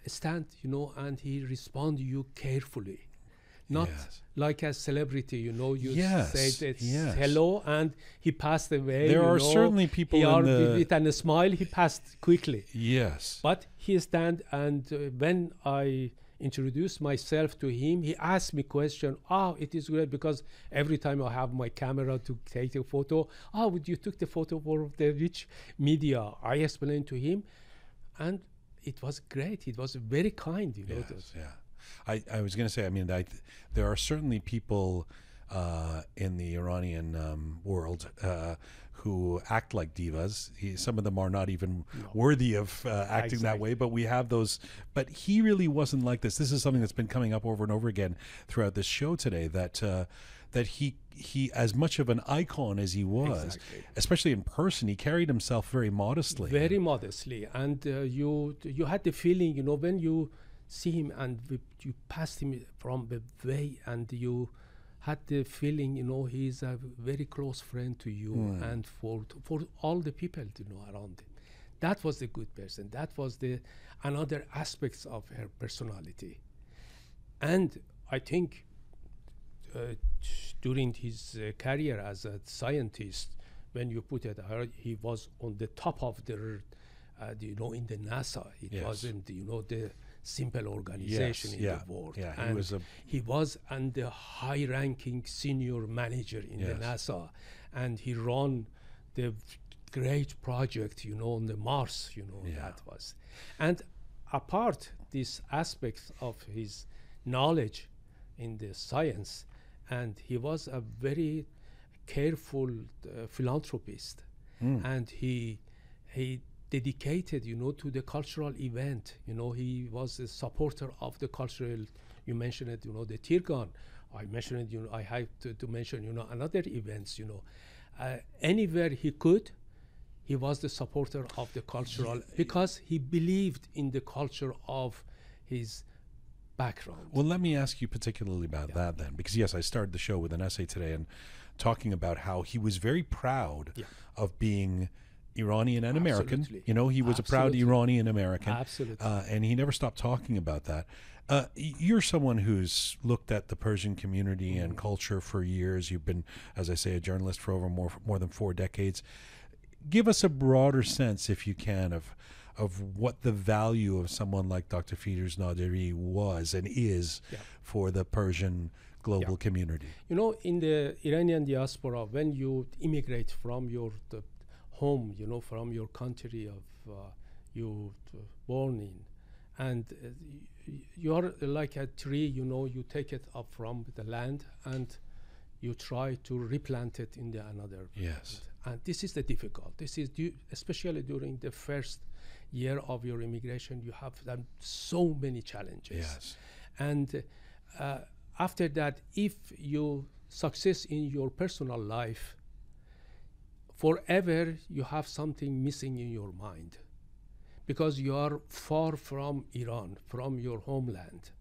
F: stand, you know, and he respond you carefully. Not like a celebrity, you know, you said it's hello and he passed away.
A: There are certainly people
F: with a smile, he passed quickly.
A: Yes.
F: But he stand, and when I introduced myself to him, he asked me question. It is great, because every time I have my camera to take a photo, you took the photo for which media? I explained to him, and it was great. It was very kind, you know.
A: I was going to say, I mean, there are certainly people in the Iranian world who act like divas. Some of them are not even worthy of acting that way, but we have those. But he really wasn't like this. This is something that's been coming up over and over again throughout this show today, that he as much of an icon as he was, especially in person, he carried himself very modestly.
F: Very modestly. And you had the feeling, you know, when you see him and you passed him from the way, and you had the feeling, you know, he's a very close friend to you and for all the people, you know, around him. That was the good person. That was the another aspects of her personality. And I think during his career as a scientist, when you put it, he was on the top of the, you know, in the NASA. It wasn't, you know, the simple organization in the world. And he was the high-ranking senior manager in the NASA, and he ran the great project, you know, on the Mars, you know, that was. And apart these aspects of his knowledge in the science, and he was a very careful philanthropist, and he dedicated, you know, to the cultural event. You know, he was a supporter of the cultural, you mentioned it, you know, the Tirgan. I mentioned it, you know, I have to mention, you know, another events, you know. Anywhere he could, he was the supporter of the cultural, because he believed in the culture of his background.
A: Well, let me ask you particularly about that then, because yes, I started the show with an essay today and talking about how he was very proud of being Iranian and American. You know, he was a proud Iranian American.
F: Absolutely.
A: And he never stopped talking about that. You're someone who's looked at the Persian community and culture for years. You've been, as I say, a journalist for over more than 4 decades. Give us a broader sense, if you can, of what the value of someone like Dr. Firouz Naderi was and is for the Persian global community.
F: You know, in the Iranian diaspora, when you immigrate from your home, you know, from your country of you born in, and you are like a tree, you know, you take it up from the land and you try to replant it in the another.
A: Yes.
F: And this is the difficult. This is especially during the first year of your immigration, you have so many challenges.
A: Yes.
F: And after that, if you success in your personal life, forever you have something missing in your mind because you are far from Iran, from your homeland.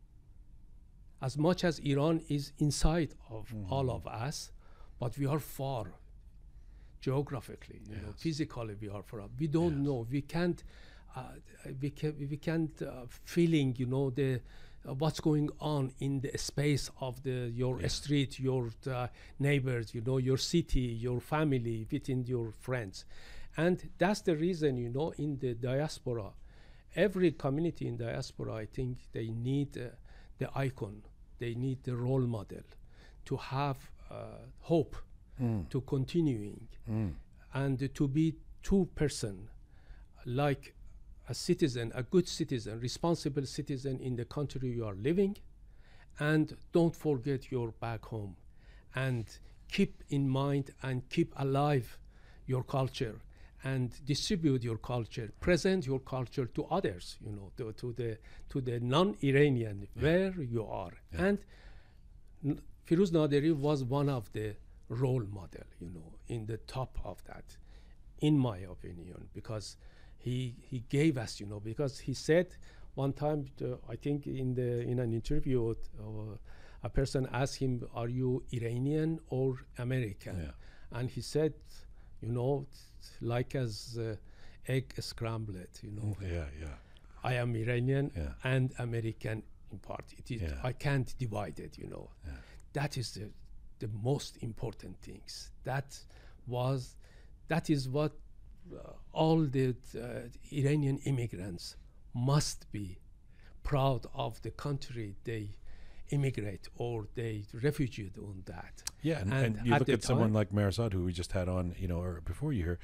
F: As much as Iran is inside of all of us, but we are far geographically, you know, physically we are far. We don't know. We can't. We can't feeling, you know, the what's going on in the space of your street, your neighbors, you know, your city, your family, within your friends. And that's the reason, you know, in the diaspora, every community in diaspora, I think they need the icon, they need the role model to have hope to continuing and to be two person, like a citizen, a good citizen, responsible citizen in the country you are living, and don't forget your back home, and keep in mind and keep alive your culture and distribute your culture, present your culture to others, you know, to the non-Iranian where you are. And Firouz Naderi was one of the role model, you know, in the top of that, in my opinion, because he gave us, you know, because he said one time, I think in an interview, a person asked him, "Are you Iranian or American?" And he said, you know, like as egg scrambled, you know. I am Iranian and American in part. It is I can't divide it, you know. That is the most important things. That is what all the Iranian immigrants must be proud of the country they immigrate or they refugeed on that.
A: And you look at someone like Mehrzad, who we just had on, you know, or before you here,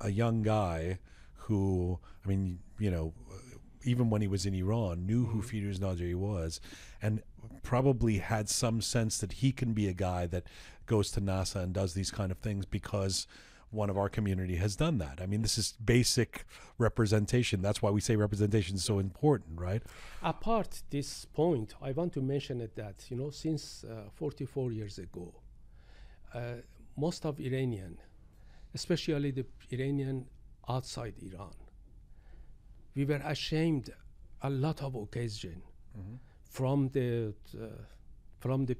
A: a young guy who, I mean, you know, even when he was in Iran, knew who Firouz Naderi was, and probably had some sense that he can be a guy that goes to NASA and does these kind of things because one of our community has done that. I mean, this is basic representation. That's why we say representation is so important, right?
F: Apart this point, I want to mention it that, you know, since 44 years ago, most of Iranian, especially the Iranian outside Iran, we were ashamed a lot of occasion from the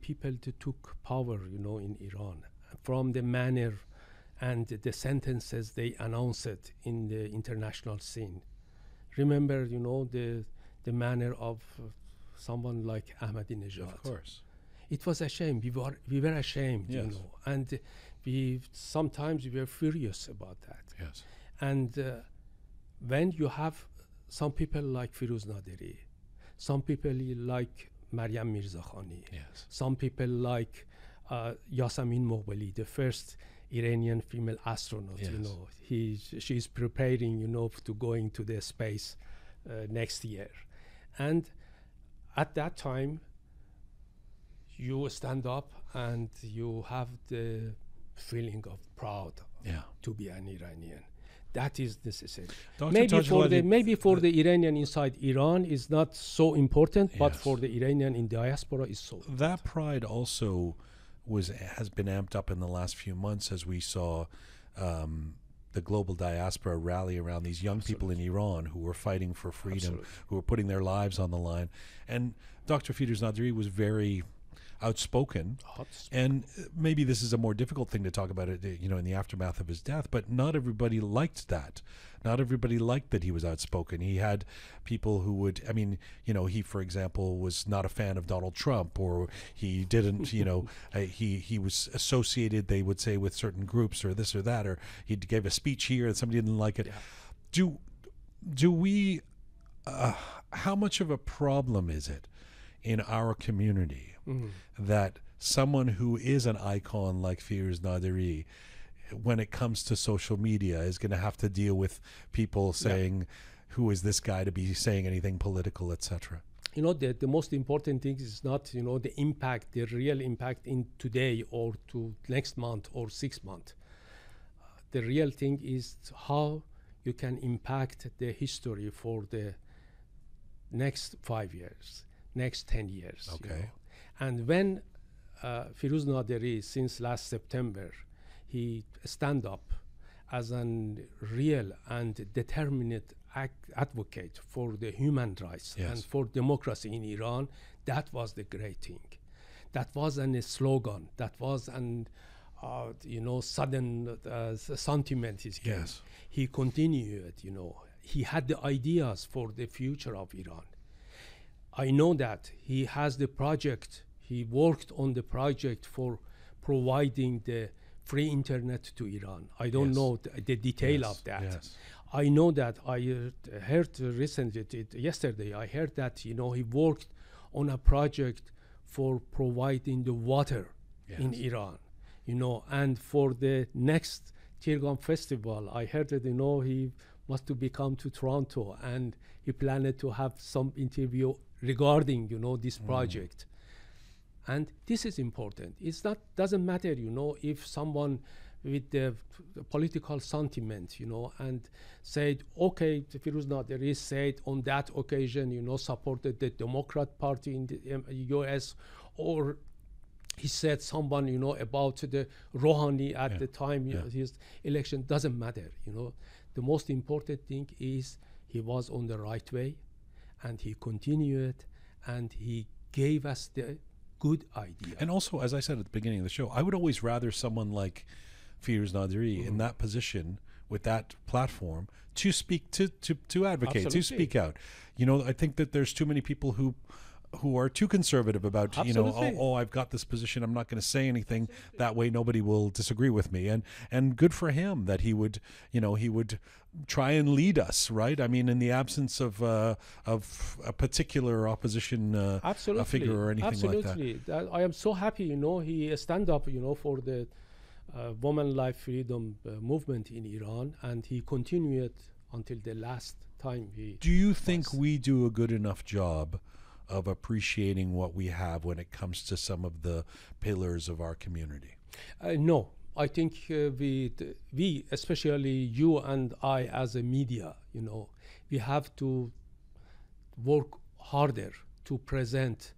F: people that took power, you know, in Iran, from the manner and the sentences they announced in the international scene. Remember, you know, the manner of someone like Ahmadinejad.
A: Of course.
F: It was a shame. We were ashamed, you know, and sometimes we were furious about that.
A: Yes.
F: And when you have some people like Firouz Naderi, some people like Maryam Mirzakhani, some people like Yasamin Moghbeli, the first Iranian female astronaut, you know, she's preparing, you know, to going to the space next year. And at that time, you stand up and you have the feeling of proud to be an Iranian. That is necessary. Maybe for the Iranian inside Iran is not so important, but for the Iranian in diaspora is so important.
A: That pride also has been amped up in the last few months as we saw the global diaspora rally around these young people in Iran who were fighting for freedom, who were putting their lives on the line. And Dr. Firouz Naderi was very outspoken, and maybe this is a more difficult thing to talk about it, in the aftermath of his death, but not everybody liked that. Not everybody liked that he was outspoken. He had people who would, he, for example, was not a fan of Donald Trump, or he didn't, he was associated, they would say, with certain groups or this or that, or he gave a speech here and somebody didn't like it. Yeah. Do we, how much of a problem is it in our community that someone who is an icon like Firouz Naderi, when it comes to social media, is going to have to deal with people saying, who is this guy to be saying anything political, etc.?
F: The most important thing is not, the impact, the real impact in today or to next month or 6 months. The real thing is how you can impact the history for the next 5 years, next 10 years.
A: Okay.
F: And when Firouz Naderi, since last September, he stand up as a real and determined advocate for the human rights and for democracy in Iran, that was the great thing. That wasn't a slogan. That was an, sudden sentiment.
A: Yes.
F: He continued, he had the ideas for the future of Iran. I know that he has the project. He worked on the project for providing the free internet to Iran. I don't know the detail of that.
A: Yes.
F: I know that I heard recently, yesterday, I heard that, he worked on a project for providing the water in Iran, and for the next Tirgan festival, I heard that, he was to come to Toronto, and he planned to have some interview regarding, this project. And this is important. It's not, doesn't matter, if someone with the political sentiment, and said, okay, Firouz Naderi said on that occasion, supported the Democrat Party in the US, or he said someone, about the Rouhani at the time, his election, doesn't matter, The most important thing is he was on the right way, and he continued, and he gave us the good idea.
A: And also, as I said at the beginning of the show, I would always rather someone like Firouz Naderi in that position with that platform to speak, to advocate, to speak out. I think that there's too many people who are too conservative about, I've got this position, I'm not going to say anything, that way nobody will disagree with me. And good for him that he would, he would try and lead us, right? I mean, in the absence of a particular opposition figure or anything like that.
F: I am so happy, he stand up, for the woman life freedom movement in Iran, and he continued until the last time he
A: Do you think we do a good enough job of appreciating what we have when it comes to some of the pillars of our community?
F: No, I think we, especially you and I as a media, we have to work harder to present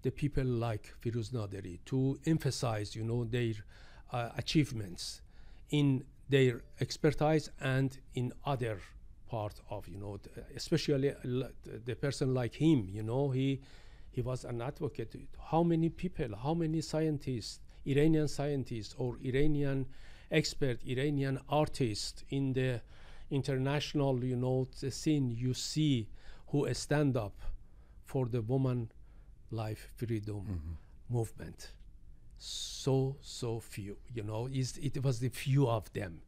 F: the people like Firouz Naderi, to emphasize, their achievements in their expertise and in other part of, especially the person like him, he was an advocate. How many people, how many scientists, Iranian scientists or Iranian expert, Iranian artists in the international, the scene you see who stand up for the woman life freedom movement? So few, it was the few of them.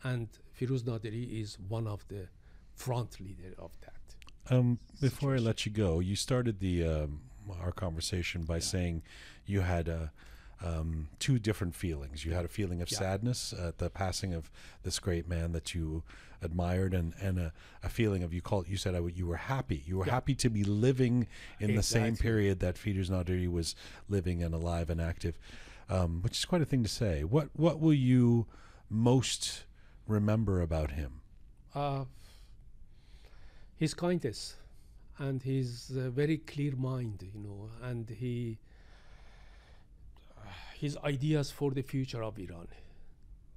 F: And Firouz Naderi is one of the front leader of that.
A: Before I let you go, you started our conversation by saying you had two different feelings. You had a feeling of sadness at the passing of this great man that you admired, and a feeling of, you said you were happy. You were happy to be living in the same period that Firouz Naderi was living and alive and active, which is quite a thing to say. What will you most remember about him?
F: His kindness and his very clear mind, and his ideas for the future of Iran.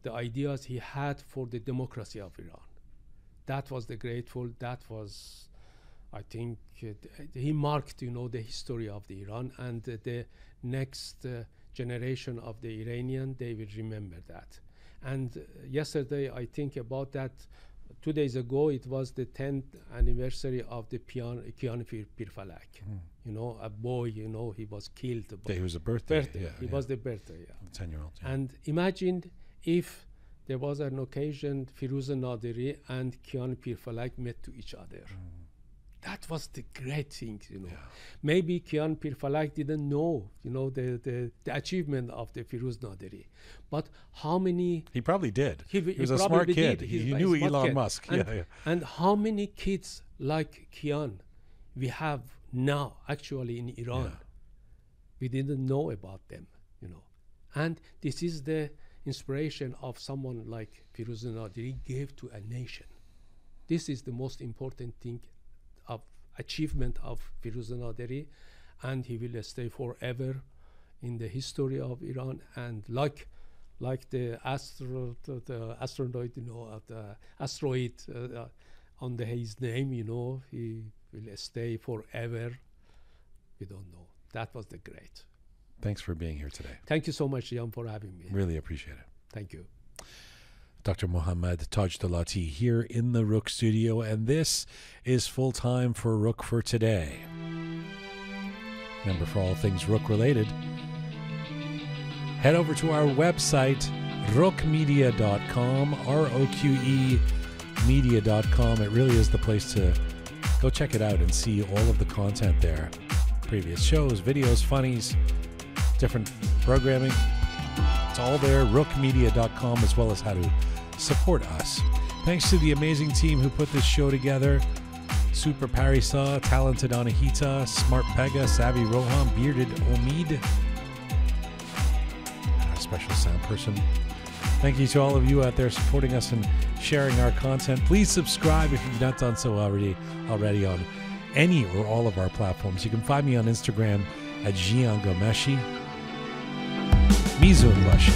F: the ideas he had for the democracy of Iran. That was the grateful, that was, I think, he marked, the history of the Iran, and the next generation of the Iranian, they will remember that. And yesterday, I think about that, 2 days ago, it was the 10th anniversary of the Kian Pirfalak. A boy, he was killed.
A: It was a birthday.
F: It was the birthday,
A: 10-year-old. Yeah.
F: And imagine if there was an occasion, Firouz Naderi and Kian Pirfalak met to each other. That was the great thing,
A: Yeah.
F: Maybe Kian Pirfalak didn't know, the achievement of the Firouz Naderi. But how many...
A: He probably did.
F: He
A: was a smart kid. He knew Elon
F: kid.
A: Musk.
F: And how many kids like Kian we have now, actually, in Iran?
A: Yeah.
F: We didn't know about them, And this is the inspiration of someone like Firouz Naderi gave to a nation. This is the most important thing of achievement of Firouz Naderi, and he will stay forever in the history of Iran. And like the astronaut, the asteroid on his name, he will stay forever. We don't know. That was the great.
A: Thanks for being here today.
F: Thank you so much, Jian, for having me.
A: Really appreciate it.
F: Thank you.
A: Dr. Mohammad Tajdolati here in the Roqe Studio, and this is full time for Roqe for today. Remember, for all things Roqe related, head over to our website, roqemedia.com, ROQE media.com. It really is the place to go check it out and see all of the content there. Previous shows, videos, funnies, different programming. It's all there, roqemedia.com, as well as how to support us. Thanks to the amazing team who put this show together. Super Parisa, Talented Anahita, Smart Pegah, Savvy Rohan, Bearded Omid, and our special sound person. Thank you to all of you out there supporting us and sharing our content. Please subscribe if you've not done so already on any or all of our platforms. You can find me on Instagram at Jian Gomeshi. Mizun Bashi.